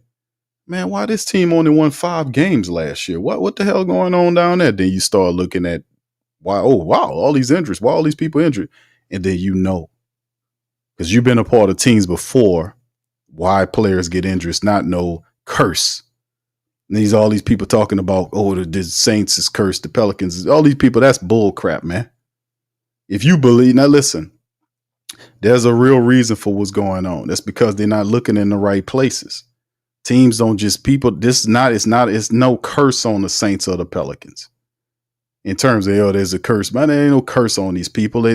man, why this team only won 5 games last year? What the hell going on down there? Then you start looking at, wow, all these injuries. Why all these people injured? And then you know, because you've been a part of teams before, why players get injured. It's not no curse. And all these people talking about, the Saints is cursed, the Pelicans, all these people, that's bull crap, man. If you believe, now listen, there's a real reason for what's going on. That's because they're not looking in the right places. Teams don't just it's no curse on the Saints or the Pelicans. In terms of, there's a curse, man, there ain't no curse on these people.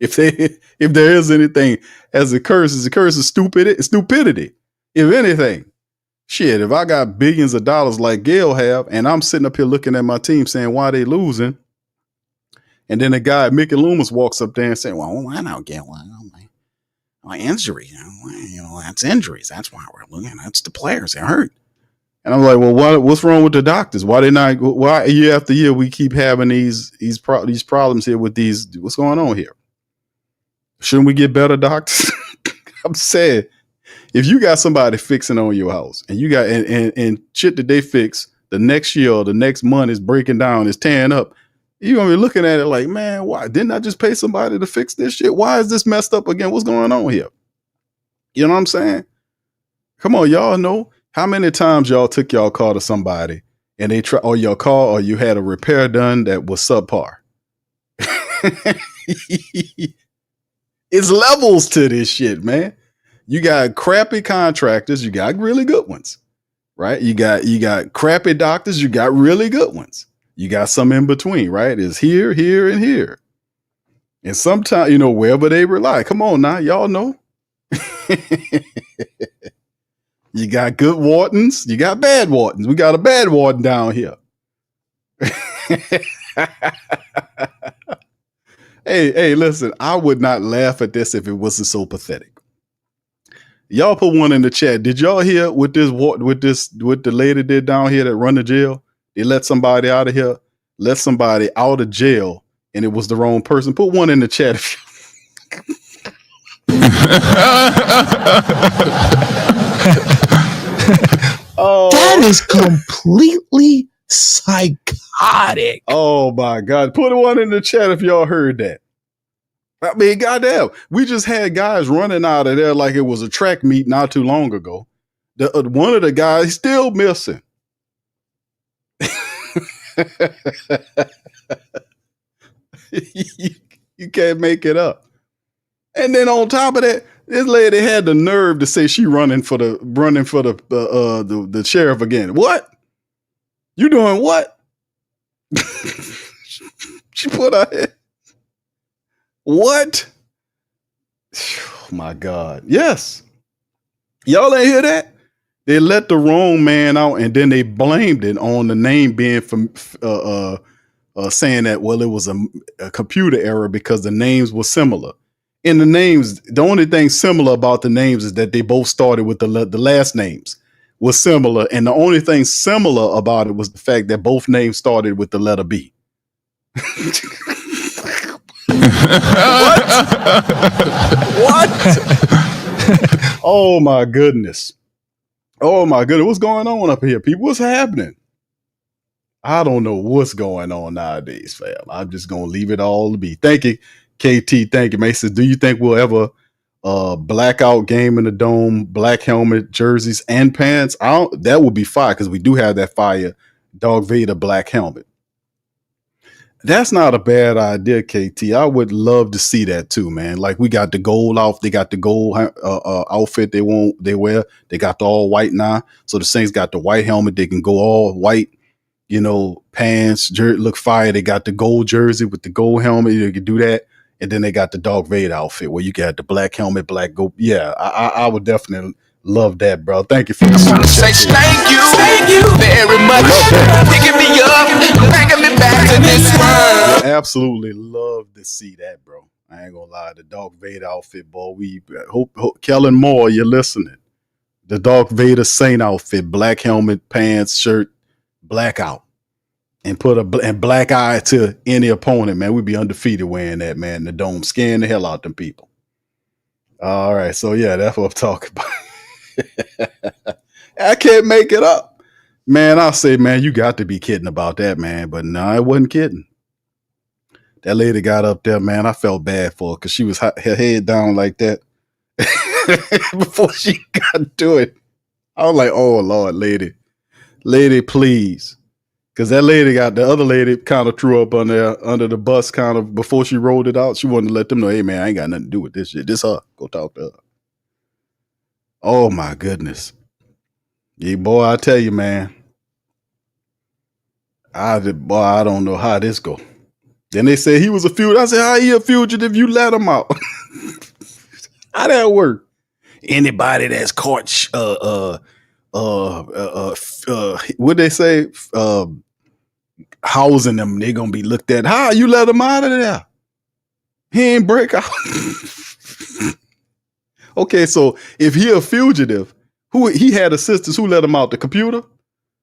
If there is anything as a curse, it's a curse of stupidity. If anything. Shit, if I got billions of dollars like Gail have, and I'm sitting up here looking at my team saying why they losing, and then the guy Mickey Loomis walks up there and saying, "Well, I don't get my injury. That's injuries. That's why we're losing. That's the players. They're hurt." And I'm like, "Well, what's wrong with the doctors? Why year after year we keep having these problems here with these? What's going on here? Shouldn't we get better doctors?" I'm saying, if you got somebody fixing on your house and you got and shit that they fix the next year or the next month is breaking down, is tearing up, you're gonna be looking at it like, man, why didn't I just pay somebody to fix this shit? Why is this messed up again? What's going on here? You know what I'm saying? Come on, y'all know how many times y'all took y'all car to somebody and they try, or your car, or you had a repair done that was subpar. It's levels to this shit, man. You got crappy contractors, you got really good ones, right? You got crappy doctors, you got really good ones. You got some in between, right? It's here, and here. And sometimes, wherever they rely. Come on now, y'all know. You got good wardens, you got bad wardens. We got a bad warden down here. Hey, listen, I would not laugh at this if it wasn't so pathetic. Y'all put one in the chat. Did y'all hear what the lady did down here that run the jail? They let somebody out of here, let somebody out of jail, and it was the wrong person. Put one in the chat. That is completely psychotic. Oh my God. Put one in the chat if y'all heard that. I mean, goddamn, we just had guys running out of there like it was a track meet not too long ago. One of the guys still missing. You can't make it up. And then on top of that, This lady had the nerve to say she running for the sheriff again. What? You doing what? She put her head. What? Oh my God. Yes. Y'all ain't hear that? They let the wrong man out and then they blamed it on the name being from saying that, well, it was a computer error because the names were similar. In the names, the only thing similar about the names is that they both started with the last names was similar. And the only thing similar about it was the fact that both names started with the letter B. What? What? Oh my goodness. Oh my goodness. What's going on up here, people? What's happening? I don't know what's going on nowadays, fam. I'm just going to leave it all to be. Thank you, KT. Thank you, man. He says, do you think we'll ever blackout game in the dome, black helmet, jerseys, and pants? That would be fire because we do have that fire Darth Vader black helmet. That's not a bad idea, KT. I would love to see that too, man. Like we got the gold off, they got the gold outfit they wear. They got the all white now. So the Saints got the white helmet. They can go all white, pants, look fire. They got the gold jersey with the gold helmet. You can do that. And then they got the Darth Vader outfit where you got the black helmet, black gold. Yeah, I would definitely love that, bro. Thank you for the super chat. Thank you very much. Picking me up, bringing me back to this world. Absolutely love to see that, bro. I ain't gonna lie. The Darth Vader outfit, boy. We hope Kellen Moore, you're listening. The Darth Vader Saint outfit, black helmet, pants, shirt, blackout, and put a black eye to any opponent, man. We'd be undefeated wearing that, man. The dome, scaring the hell out them people. All right, so yeah, that's what I'm talking about. I can't make it up, man. I'll say, man, you got to be kidding about that, man. But no, I wasn't kidding. That lady got up there, man. I felt bad for her because she was her head down like that before she got to it. I was like, oh Lord, lady, please. Because that lady got the other lady kind of threw up under the bus kind of before she rolled it out. She wanted to let them know, hey man, I ain't got nothing to do with this shit. This her. Go talk to her. Oh my goodness. Yeah, boy, I tell you, man. I don't know how this go. Then they said he was a fugitive. I said, how he a fugitive? You let him out. How that work? Anybody that's caught what they say? Housing them, they gonna be looked at. How you let him out of there? He ain't break out. Okay, so if he a fugitive, he had assistants, who let him out? The computer?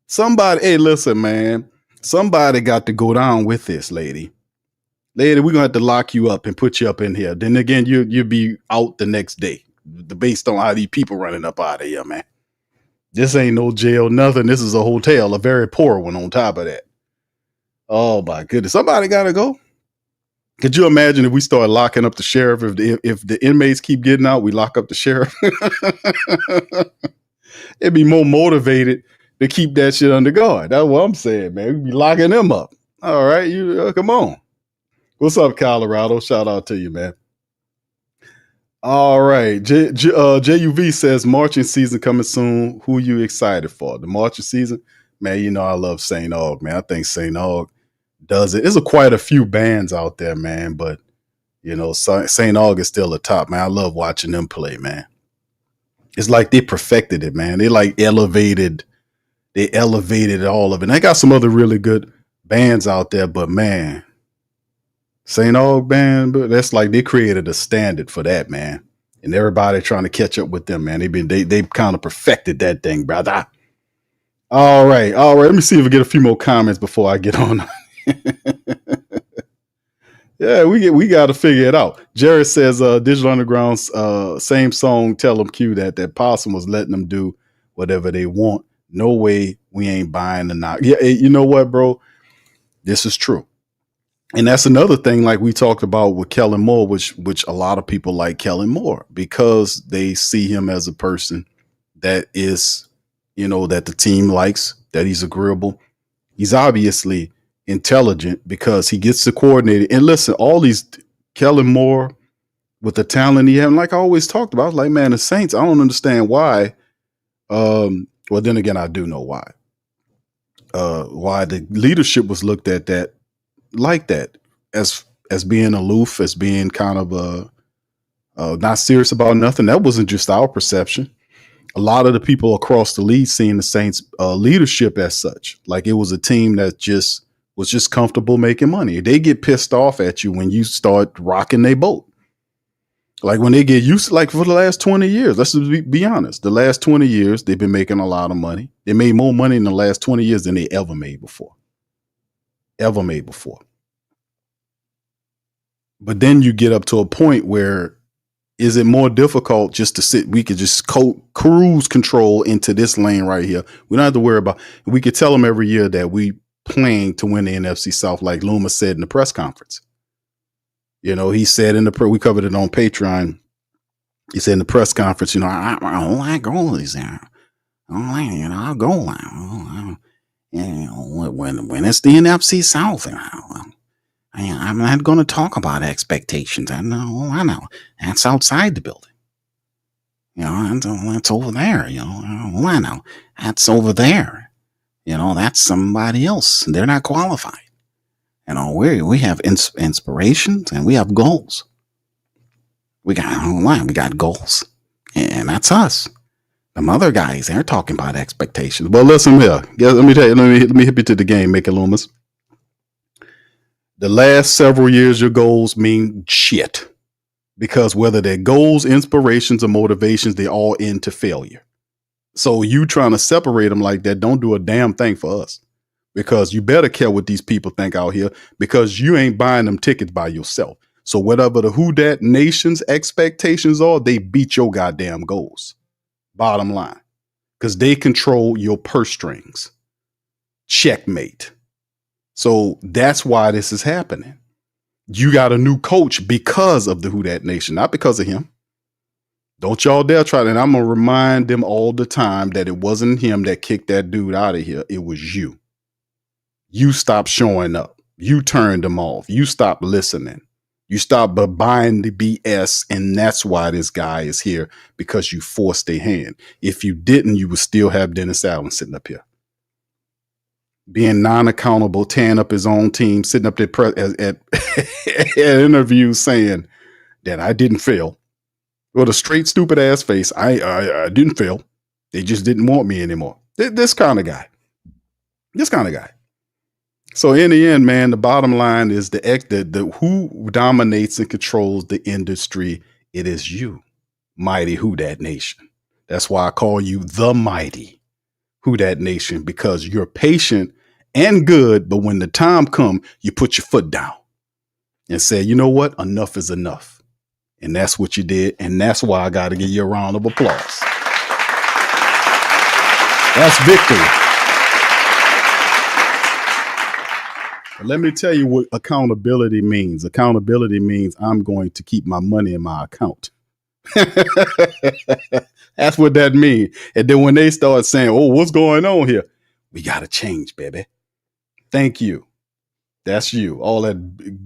Somebody, hey, listen, man. Somebody got to go down with this, lady. Lady, we're gonna have to lock you up and put you up in here. Then again, you'll be out the next day. Based on how these people running up out of here, man. This ain't no jail, nothing. This is a hotel, a very poor one on top of that. Oh my goodness. Somebody gotta go. Could you imagine if we start locking up the sheriff? If the inmates keep getting out, we lock up the sheriff. It'd be more motivated to keep that shit under guard. That's what I'm saying, man. We be locking them up. All right, you come on. What's up, Colorado? Shout out to you, man. All right, JUV says marching season coming soon. Who you excited for? The marching season, man. I love St. Aug, man. I think St. Aug does it. There's quite a few bands out there, man, but St. Aug is still the top, man. I love watching them play, man. It's like they perfected it, man. They elevated all of it. And they got some other really good bands out there, but man, St. Aug band, but that's like they created a standard for that, man. And everybody trying to catch up with them, man. They kind of perfected that thing, brother. All right. Let me see if we get a few more comments before I get on. Yeah, we got to figure it out. Jared says, Digital Underground's same song, Tell Them Q that Possum was letting them do whatever they want. No way we ain't buying the knock. Yeah, you know what, bro? This is true. And that's another thing, like we talked about with Kellen Moore, which a lot of people like Kellen Moore because they see him as a person that is, that the team likes, that he's agreeable. He's obviously intelligent because he gets to coordinate. And listen, all these Kellen Moore, with the talent he had. And like I always talked about, I was like, man, the Saints, I don't understand why. Well, then again, I do know why. Why the leadership was looked at that like that, as being aloof, as being kind of not serious about nothing. That wasn't just our perception. A lot of the people across the league seeing the Saints leadership as such, like it was a team that was just comfortable making money. They get pissed off at you when you start rocking their boat. Like when they get used, like for the last 20 years, let's just be honest. The last 20 years, they've been making a lot of money. They made more money in the last 20 years than they ever made before. But then you get up to a point where is it more difficult just to sit? We could just cruise control into this lane right here. We don't have to worry about, we could tell them every year that we playing to win the NFC South, like Loomis said in the press conference. You know, he said we covered it on Patreon. He said in the press conference, you know, I don't like goalies there. I don't like, you know, I'll go. When it's the NFC South, I'm not going to talk about expectations. I know. That's outside the building. You know, that's over there. You know, I know. That's over there. You know, that's somebody else. They're not qualified. You know, we have inspirations and we have goals. We got goals, and that's us. Them other guys, they're talking about expectations. But listen here, let me tell you, let me hit you to the game, Make It Loomis. The last several years, your goals mean shit, because whether they're goals, inspirations, or motivations, they all end to failure. So you trying to separate them like that don't do a damn thing for us. Because you better care what these people think out here, because you ain't buying them tickets by yourself. So whatever the Who Dat Nation's expectations are, they beat your goddamn goals. Bottom line. Because they control your purse strings. Checkmate. So that's why this is happening. You got a new coach because of the Who Dat Nation, not because of him. Don't y'all dare try that. And I'm going to remind them all the time that it wasn't him that kicked that dude out of here. It was you. You stopped showing up. You turned them off. You stopped listening. You stopped buying the BS. And that's why this guy is here, because you forced a hand. If you didn't, you would still have Dennis Allen sitting up here. Being non-accountable, tearing up his own team, sitting up there at interviews saying that I didn't fail. With a straight, stupid ass face. I didn't fail. They just didn't want me anymore. This kind of guy. So in the end, man, the bottom line is the who dominates and controls the industry. It is you, mighty Who Dat Nation. That's why I call you the mighty Who Dat Nation, because you're patient and good. But when the time comes, you put your foot down and say, you know what? Enough is enough. And that's what you did. And that's why I got to give you a round of applause. That's victory. Let me tell you what accountability means. Accountability means I'm going to keep my money in my account. That's what that means. And then when they start saying, oh, what's going on here? We got to change, baby. Thank you. That's you. All that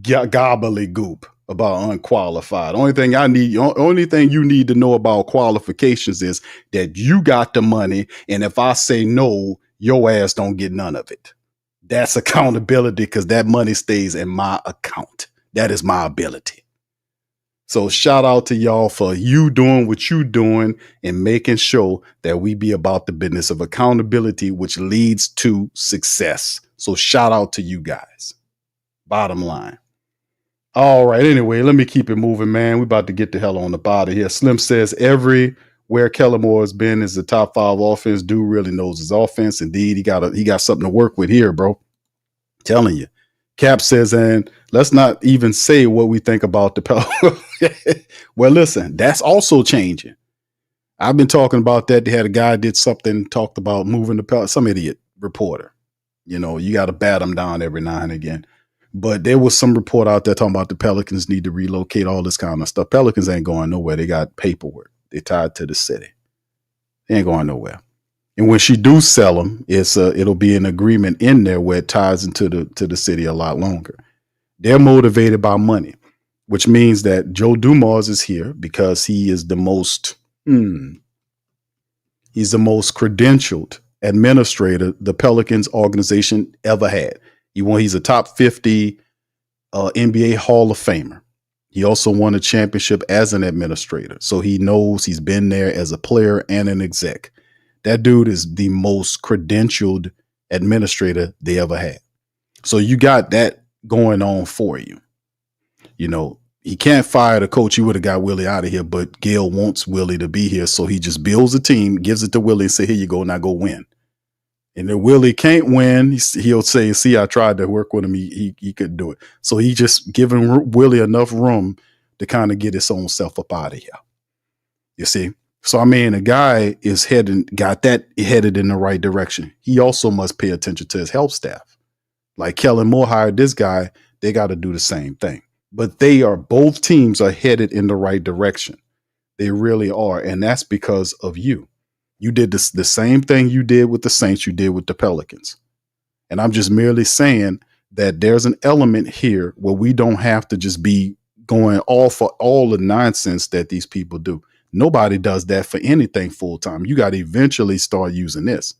gobbledygook about unqualified. Only thing you need to know about qualifications is that you got the money. And if I say no, your ass don't get none of it. That's accountability, because that money stays in my account. That is my ability. So shout out to y'all for you doing what you doing and making sure that we be about the business of accountability, which leads to success. So shout out to you guys. Bottom line. All right. Anyway, let me keep it moving, man. We about to get the hell on up out of here. Slim says everywhere Kellen Moore has been is the top 5 offense. Dude really knows his offense. Indeed, he got something to work with here, bro. Telling you. Cap says, and let's not even say what we think about the Pelicans. Well, listen, that's also changing. I've been talking about that. They had a guy did something, talked about moving the Pelicans, some idiot reporter. You know, you got to bat them down every now and again. But there was some report out there talking about the Pelicans need to relocate, all this kind of stuff. Pelicans ain't going nowhere. They got paperwork. They tied to the city. They ain't going nowhere. And when she do sell them, it'll be an agreement in there where it ties into the city a lot longer. They're motivated by money. which means that Joe Dumars is here because he is the most, he's the most credentialed administrator the Pelicans organization ever had. He's a top 50 NBA Hall of Famer. He also won a championship as an administrator. So he knows, he's been there as a player and an exec. That dude is the most credentialed administrator they ever had. So you got that going on for you. You know, he can't fire the coach. He would have got Willie out of here, but Gail wants Willie to be here. So he just builds a team, gives it to Willie and say, here you go, now go win. And if Willie can't win, he'll say, see, I tried to work with him. He couldn't do it. So he just giving Willie enough room to kind of get his own self up out of here. You see? So, I mean, the guy is headed in the right direction. He also must pay attention to his help staff. Like Kellen Moore hired this guy, they got to do the same thing. But both teams are headed in the right direction. They really are. And that's because of you. You did the same thing you did with the Saints, you did with the Pelicans. And I'm just merely saying that there's an element here where we don't have to just be going all for all the nonsense that these people do. Nobody does that for anything full time. You got to eventually start using this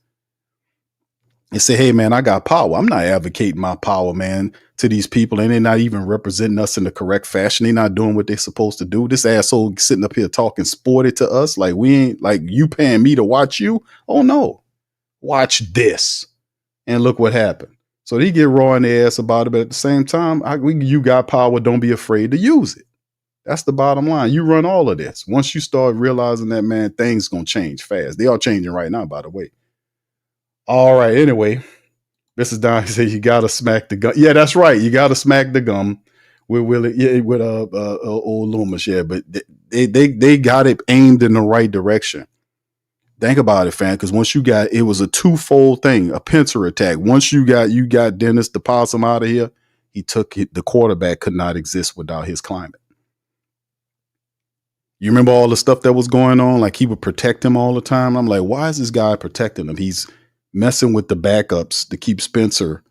and say, hey, man, I got power. I'm not advocating my power, man, to these people. And they're not even representing us in the correct fashion. They're not doing what they're supposed to do. This asshole sitting up here talking sporty to us. Like we ain't like you paying me to watch you. Oh, no. Watch this. And look what happened. So they get raw in their ass about it. But at the same time, you got power. Don't be afraid to use it. That's the bottom line. You run all of this. Once you start realizing that, man, things going to change fast. They are changing right now, by the way. All right. Anyway, this is Don. He said you got to smack the gum. Yeah, that's right. You got to smack the gum with Willie. Yeah, with old Loomis. Yeah, but they got it aimed in the right direction. Think about it, fam. Because once it was a twofold thing, a pincer attack. Once you got Dennis the Possum out of here, he took it. The quarterback could not exist without his climate. You remember all the stuff that was going on? Like he would protect him all the time. I'm like, why is this guy protecting him? He's messing with the backups to keep Spencer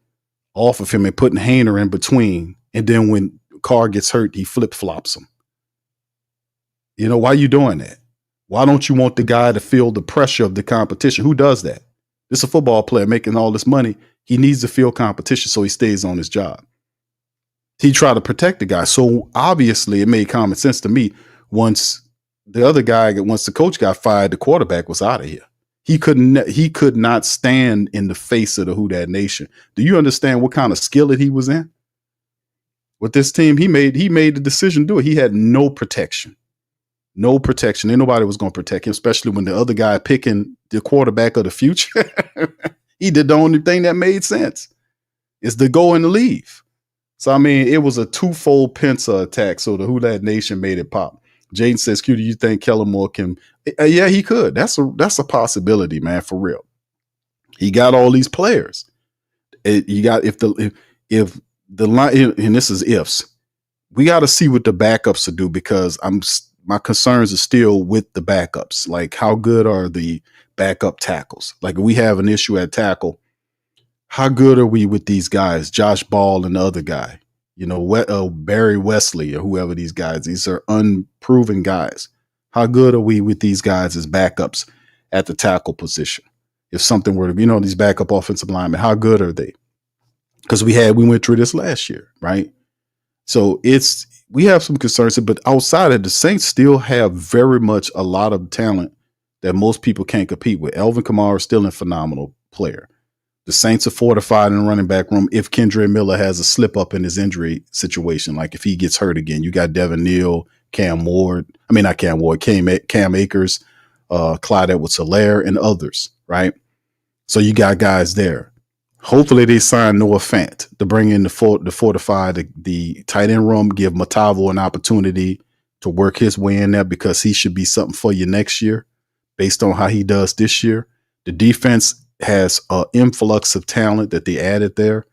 off of him and putting Haener in between. And then when Carr gets hurt, he flip-flops him. You know, why are you doing that? Why don't you want the guy to feel the pressure of the competition? Who does that? This is a football player making all this money. He needs to feel competition so he stays on his job. He tried to protect the guy. So obviously it made common sense to me. Once the coach got fired, the quarterback was out of here. He could not stand in the face of the Who Dat Nation. Do you understand what kind of skillet he was in? With this team, he made the decision to do it. He had no protection. No protection. Ain't nobody was going to protect him, especially when the other guy picking the quarterback of the future. He did the only thing that made sense. Is to go and leave. So, I mean, it was a twofold pincer attack. So the Who Dat Nation made it pop. Jaden says, Q, do you think Kellen Moore can? Yeah, he could. That's a possibility, man, for real. He got all these players. You got if the line, and this is ifs. We got to see what the backups will do because my concerns are still with the backups. Like, how good are the backup tackles? Like, we have an issue at tackle. How good are we with these guys? Josh Ball and the other guy. You know, Barry Wesley or whoever these guys. These are unproven guys. How good are we with these guys as backups at the tackle position? If something were to, these backup offensive linemen, how good are they? Because we went through this last year, right? So we have some concerns, but outside of the Saints still have very much a lot of talent that most people can't compete with. Alvin Kamara is still a phenomenal player. The Saints are fortified in the running back room. If Kendre Miller has a slip up in his injury situation, like if he gets hurt again, you got Devin Neal, Cam Akers, Clyde Edwards-Helaire, and others, right? So you got guys there. Hopefully they sign Noah Fant to bring in to fortify the tight end room, give Matavo an opportunity to work his way in there because he should be something for you next year based on how he does this year. The defense has an influx of talent that they added there,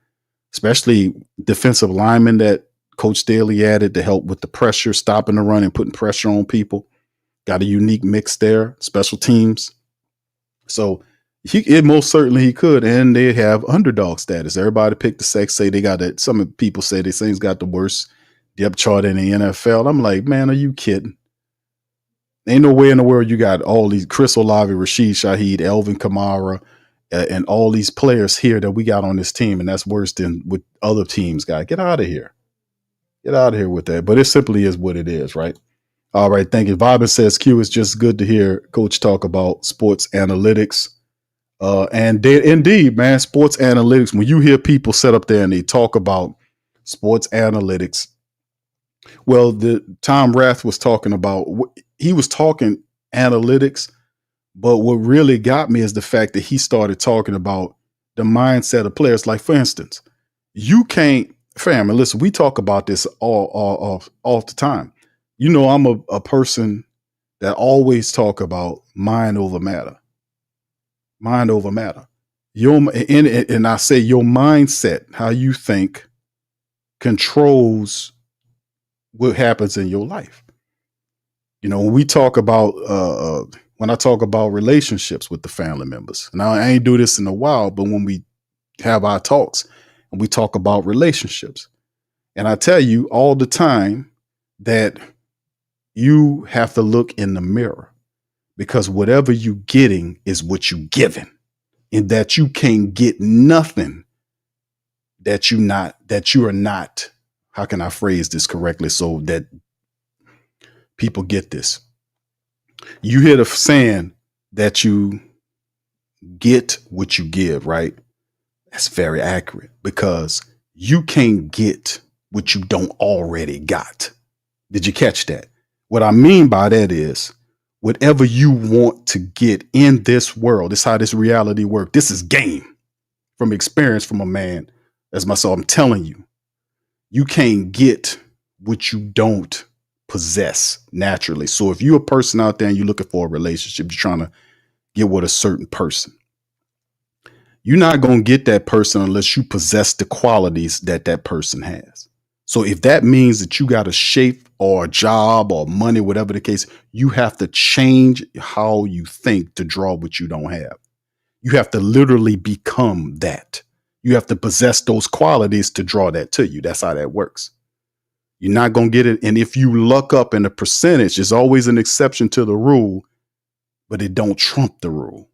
especially defensive linemen that Coach Staley added to help with the pressure, stopping the run and putting pressure on people. Got a unique mix there, special teams. So most certainly he could, and they have underdog status. Everybody picked the Saints, say they got it. Some people say the Saints got the worst depth chart in the NFL. I'm like, man, are you kidding? Ain't no way in the world you got all these Chris Olave, Rashid Shaheed, Elvin Kamara, and all these players here that we got on this team, and that's worse than what other teams got. Get out of here. Get out of here with that. But it simply is what it is, right? All right, thank you. Vibin says, Q, it's just good to hear Coach talk about sports analytics. Indeed, man, sports analytics, when you hear people sit up there and they talk about sports analytics, well, the Tom Rath was talking about, he was talking analytics, but what really got me is the fact that he started talking about the mindset of players. Like, for instance, you can't, fam, and listen, we talk about this all the time. You know, I'm a person that always talk about mind over matter. Mind over matter. And I say your mindset, how you think, controls what happens in your life. You know, when we talk about when I talk about relationships with the family members. Now, I ain't do this in a while, but when we have our talks and we talk about relationships, and I tell you all the time that you have to look in the mirror, because whatever you getting is what you giving, and that you can't get nothing that you are not. How can I phrase this correctly so that people get this? You hear the saying that you get what you give, right? That's very accurate, because you can't get what you don't already got. Did you catch that? What I mean by that is, whatever you want to get in this world, this is how this reality works. This is game from experience from a man as myself. I'm telling you, you can't get what you don't possess naturally. So if you're a person out there and you're looking for a relationship, you're trying to get with a certain person, you're not going to get that person unless you possess the qualities that that person has. So if that means that you got a shape or a job or money, whatever the case, you have to change how you think to draw what you don't have. You have to literally become that. You have to possess those qualities to draw that to you. That's how that works. You're not going to get it. And if you luck up in the percentage, there's always an exception to the rule, but it don't trump the rule.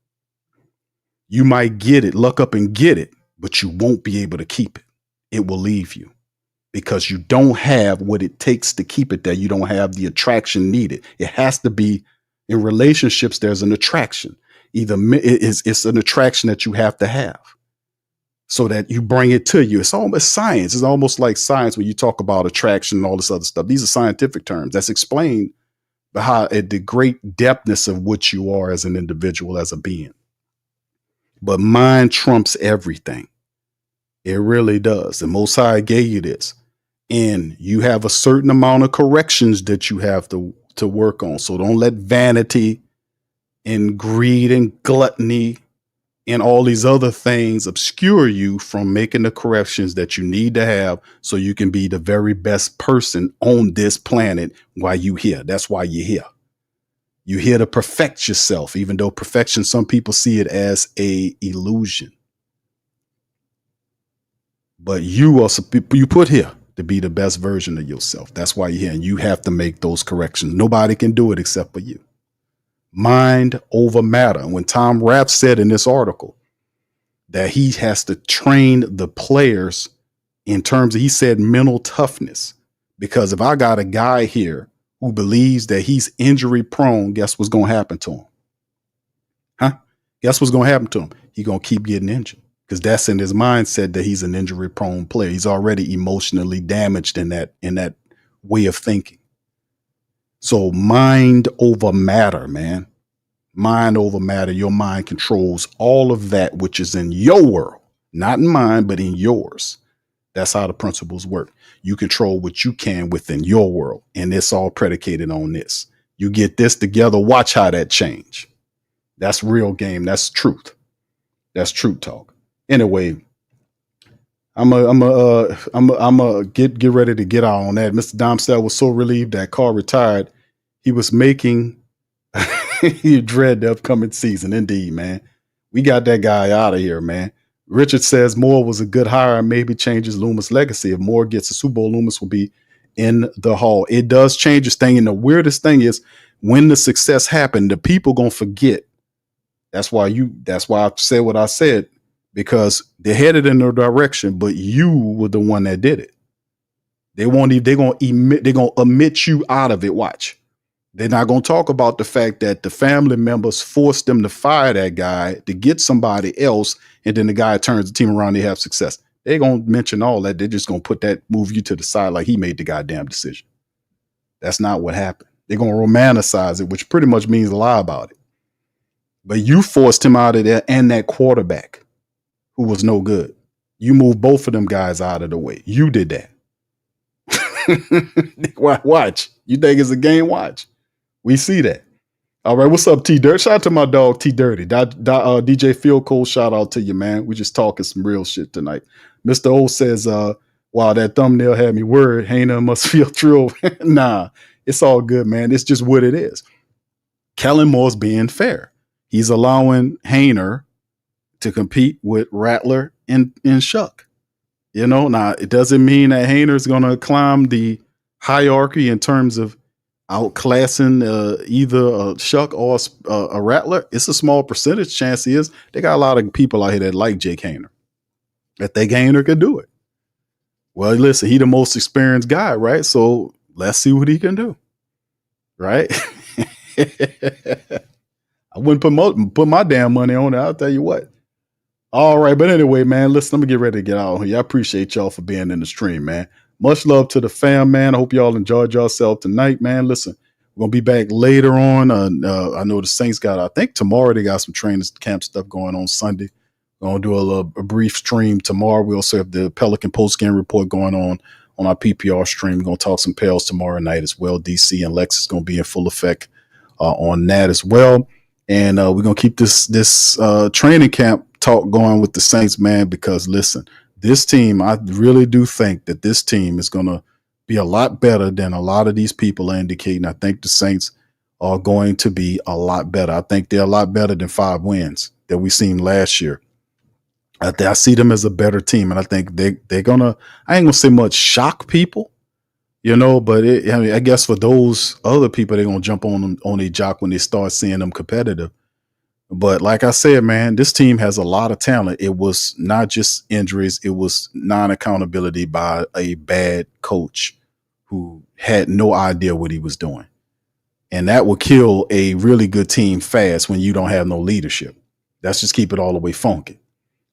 You might get it, luck up and get it, but you won't be able to keep it. It will leave you because you don't have what it takes to keep it there. You don't have the attraction needed. It has to be in relationships. There's an attraction. Either it's an attraction that you have to have so that you bring it to you. It's almost science. It's almost like science when you talk about attraction and all this other stuff. These are scientific terms that's explained by how at the great depthness of what you are as an individual, as a being. But mind trumps everything. It really does. The Most High gave you this. And you have a certain amount of corrections that you have to work on. So don't let vanity and greed and gluttony and all these other things obscure you from making the corrections that you need to have so you can be the very best person on this planet while you're here. That's why you're here. You're here to perfect yourself, even though perfection, some people see it as a illusion. But you put here to be the best version of yourself. That's why you're here, and you have to make those corrections. Nobody can do it except for you. Mind over matter. And when Tom Rath said in this article that he has to train the players in terms of, he said, mental toughness, because if I got a guy here who believes that he's injury prone, guess what's going to happen to him? Guess what's going to happen to him? He's going to keep getting injured because that's in his mindset that he's an injury prone player. He's already emotionally damaged in that way of thinking. So mind over matter, man. Mind over matter. Your mind controls all of that which is in your world, not in mine, but in yours. That's how the principles work. You control what you can within your world. And it's all predicated on this. You get this together. Watch how that change. That's real game. That's truth. That's truth talk. Anyway, I'm get ready to get out on that. Mr. Domsell was so relieved that Carr retired. He was making you dread the upcoming season. Indeed, man. We got that guy out of here, man. Richard says Moore was a good hire and maybe changes Loomis' legacy. If Moore gets a Super Bowl, Loomis will be in the hall. It does change this thing. And the weirdest thing is when the success happened, the people going to forget. That's why I said what I said, because they're headed in the direction, but you were the one that did it. They're going to omit you out of it. Watch. They're not going to talk about the fact that the family members forced them to fire that guy to get somebody else. And then the guy turns the team around. They have success. They're going to mention all that. They're just going to move you to the side like he made the goddamn decision. That's not what happened. They're going to romanticize it, which pretty much means lie about it. But you forced him out of there and that quarterback who was no good. You moved both of them guys out of the way. You did that. Watch. You think it's a game? Watch. We see that. All right. What's up, T Dirt? Shout out to my dog, T Dirty. DJ Field Cole, shout out to you, man. We just talking some real shit tonight. Mr. O says, wow, that thumbnail had me worried. Haener must feel thrilled. Nah, it's all good, man. It's just what it is. Kellen Moore's being fair. He's allowing Haener to compete with Rattler and Shough. You know, now it doesn't mean that Haener's going to climb the hierarchy in terms of outclassing either a Shough or a Rattler. It's a small percentage chance he is. They got a lot of people out here that like Jake Haener. That they Haener could do it. Well, listen, he the most experienced guy, right? So let's see what he can do, right? I wouldn't put my damn money on it. I'll tell you what. All right, but anyway, man, listen, let me get ready to get out here. I appreciate y'all for being in the stream, man. Much love to the fam, man. I hope y'all enjoyed yourself tonight, man. Listen, we're going to be back later on. I know the Saints I think tomorrow they got some training camp stuff going on Sunday. We're going to do a brief stream tomorrow. We also have the Pelican post-game report going on our PPR stream. We're going to talk some Pels tomorrow night as well. DC and Lex is going to be in full effect on that as well. And we're going to keep this training camp talk going with the Saints, man, because listen, this team, I really do think that this team is going to be a lot better than a lot of these people are indicating. I think the Saints are going to be a lot better. I think they're a lot better than 5 wins that we seen last year. I see them as a better team, and I think they're going to, I ain't going to say much shock people, you know, but I guess for those other people, they're going to jump on a jock when they start seeing them competitive. But like I said, man, this team has a lot of talent. It was not just injuries. It was non-accountability by a bad coach who had no idea what he was doing. And that will kill a really good team fast when you don't have no leadership. Let's just keep it all the way funky.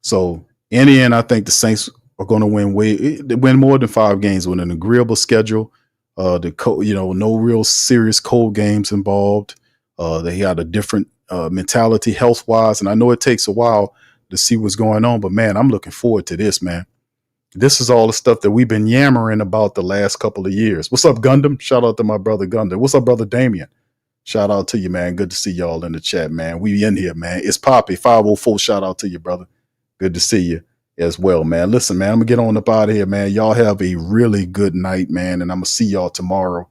So in the end, I think the Saints are going to win more than 5 games with an agreeable schedule. No real serious cold games involved. They had a different mentality health-wise, and I know it takes a while to see what's going on, but man, I'm looking forward to this, man. This is all the stuff that we've been yammering about the last couple of years. What's up, Gundam? Shout out to my brother Gundam. What's up, brother Damien? Shout out to you, man. Good to see y'all in the chat, man. We in here, man. It's Poppy 504. Shout out to you, brother. Good to see you as well, man. Listen, man, I'm gonna get on up out of here, man. Y'all have a really good night, man, and I'm gonna see y'all tomorrow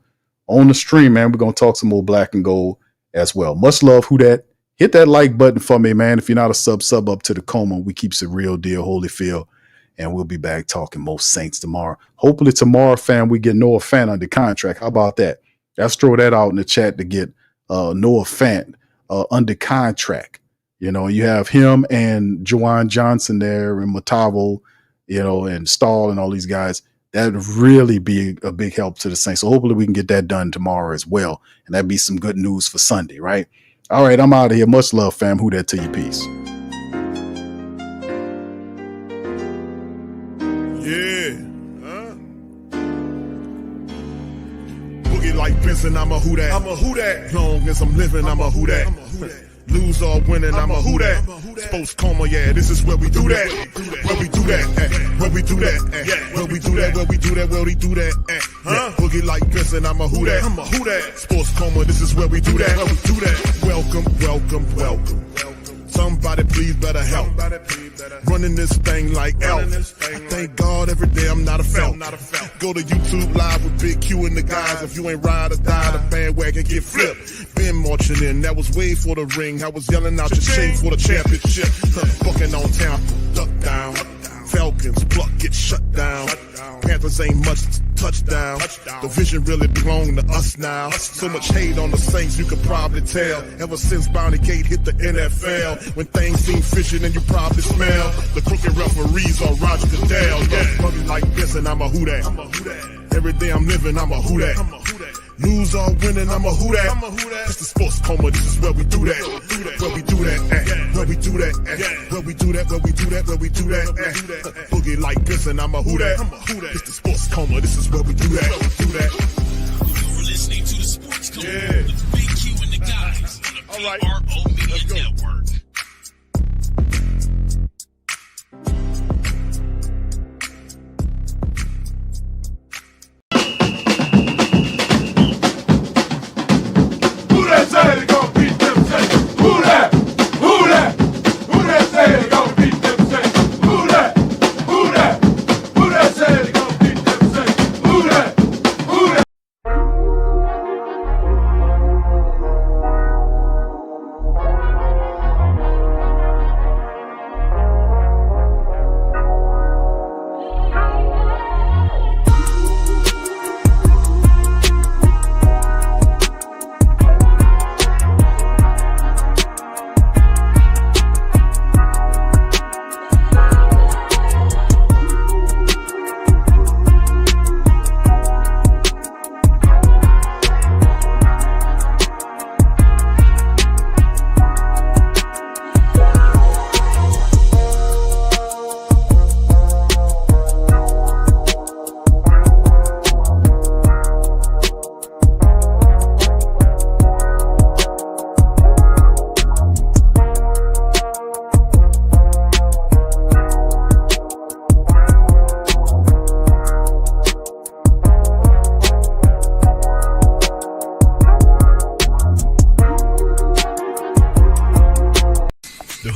on the stream, man. We're gonna talk some more black and gold as well. Much love. Who dat? Hit that like button for me, man. If you're not a sub up to the coma. We keeps it real deal, Holyfield. And we'll be back talking most Saints tomorrow. Hopefully tomorrow, fam, we get Noah Fant under contract. How about that? Let's throw that out in the chat to get Noah Fant under contract. You know, you have him and Juwan Johnson there and Matavo, you know, and Stahl and all these guys. That would really be a big help to the Saints. So hopefully we can get that done tomorrow as well. And that'd be some good news for Sunday, right? All right, I'm out of here. Much love, fam. Who dat to you? Peace. Yeah. Boogie like Benson, I'm a who dat. I'm a who dat. Long as I'm living, I'm a who dat. Lose or winning, I'm a who dat. Sports coma, yeah, this is where we do that. Where we do that, where we do that, where we do that, where we do that, where we do that, Boogie like Benson, I'm a who dat. I'm a who dat. Sports coma, this is where we do that. Where we do that. Welcome, welcome, welcome. Somebody please better help. Running this thing like elf. I thank God every day I'm not a felt. Go to YouTube live with Big Q and the guys. If you ain't ride or die, the bandwagon get flipped. Been marching in, that was way for the ring. I was yelling out your shame for the championship. Fucking on Tampa, duck down. Falcons, pluck, get shut down. Panthers ain't much touchdown. The vision really belong to us now. So much hate on the Saints, you could probably tell. Ever since Bounty Gate hit the NFL, when things seem fishy, and you probably smell the crooked referees or Roger Goodell. Yeah, money like this, and I'm a Who Dat. Every day I'm living, I'm a Who Dat. Lose or winning, I'm a Who Dat. It's the sports coma, this is where we do that. Where we do that, where we do that, where we do that, where we do that, where we do that. Boogie like this, and I'm a Who Dat. It's the sports coma, this is where we do that. You're listening to the Sports Coma with Big Q and the guys on the PRO Media Network.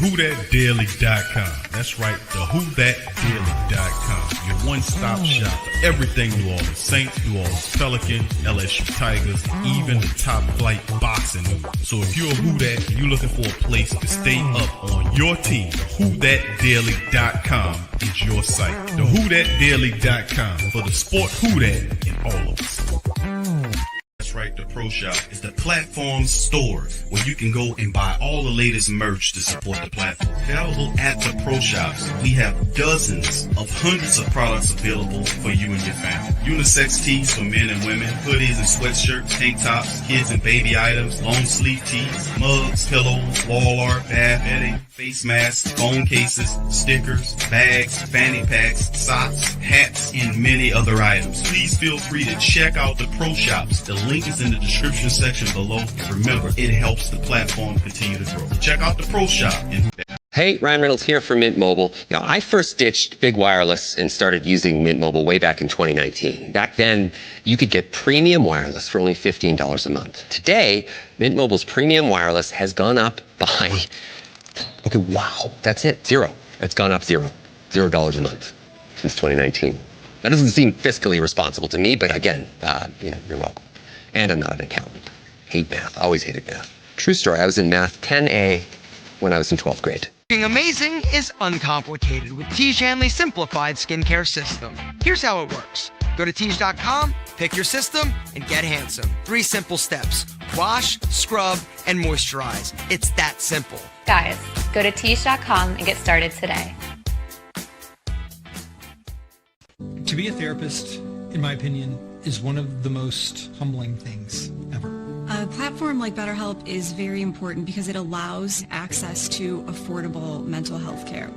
WhoThatDaily.com. That's right, the WhoThatDaily.com. Your one-stop shop for everything New Orleans Saints, New Orleans Pelicans, LSU Tigers, even the top flight boxing news. So if you're a Who Dat and you're looking for a place to stay up on your team, WhoThatDaily.com is your site. The WhoThatDaily.com for the sport Who Dat in all of us. That's right, the Pro Shop is the platform store where you can go and buy all the latest merch to support the platform. Available at the Pro Shops, we have dozens of hundreds of products available for you and your family. Unisex tees for men and women, hoodies and sweatshirts, tank tops, kids and baby items, long sleeve tees, mugs, pillows, wall art, bath bedding, face masks, phone cases, stickers, bags, fanny packs, socks, hats, and many other items. Please feel free to check out the Pro Shops. The link is in the description section below. Remember, it helps the platform continue to grow. Check out the Pro Shop. Hey, Ryan Reynolds here from Mint Mobile. I first ditched big wireless and started using Mint Mobile way back in 2019. Back then, you could get premium wireless for only $15 a month. Today, Mint Mobile's premium wireless has gone up by... Okay, wow, that's it, zero. It's gone up $0 a month since 2019. That doesn't seem fiscally responsible to me, but again, you're welcome. And I'm not an accountant. Hate math, always hated math. True story, I was in math 10A when I was in 12th grade. Looking amazing is uncomplicated with Tiege Hanley's simplified skincare system. Here's how it works. Go to Tiege.com, pick your system, and get handsome. 3 simple steps. Wash, scrub, and moisturize. It's that simple. Guys, go to Tiege.com and get started today. To be a therapist, in my opinion, is one of the most humbling things ever. A platform like BetterHelp is very important because it allows access to affordable mental health care.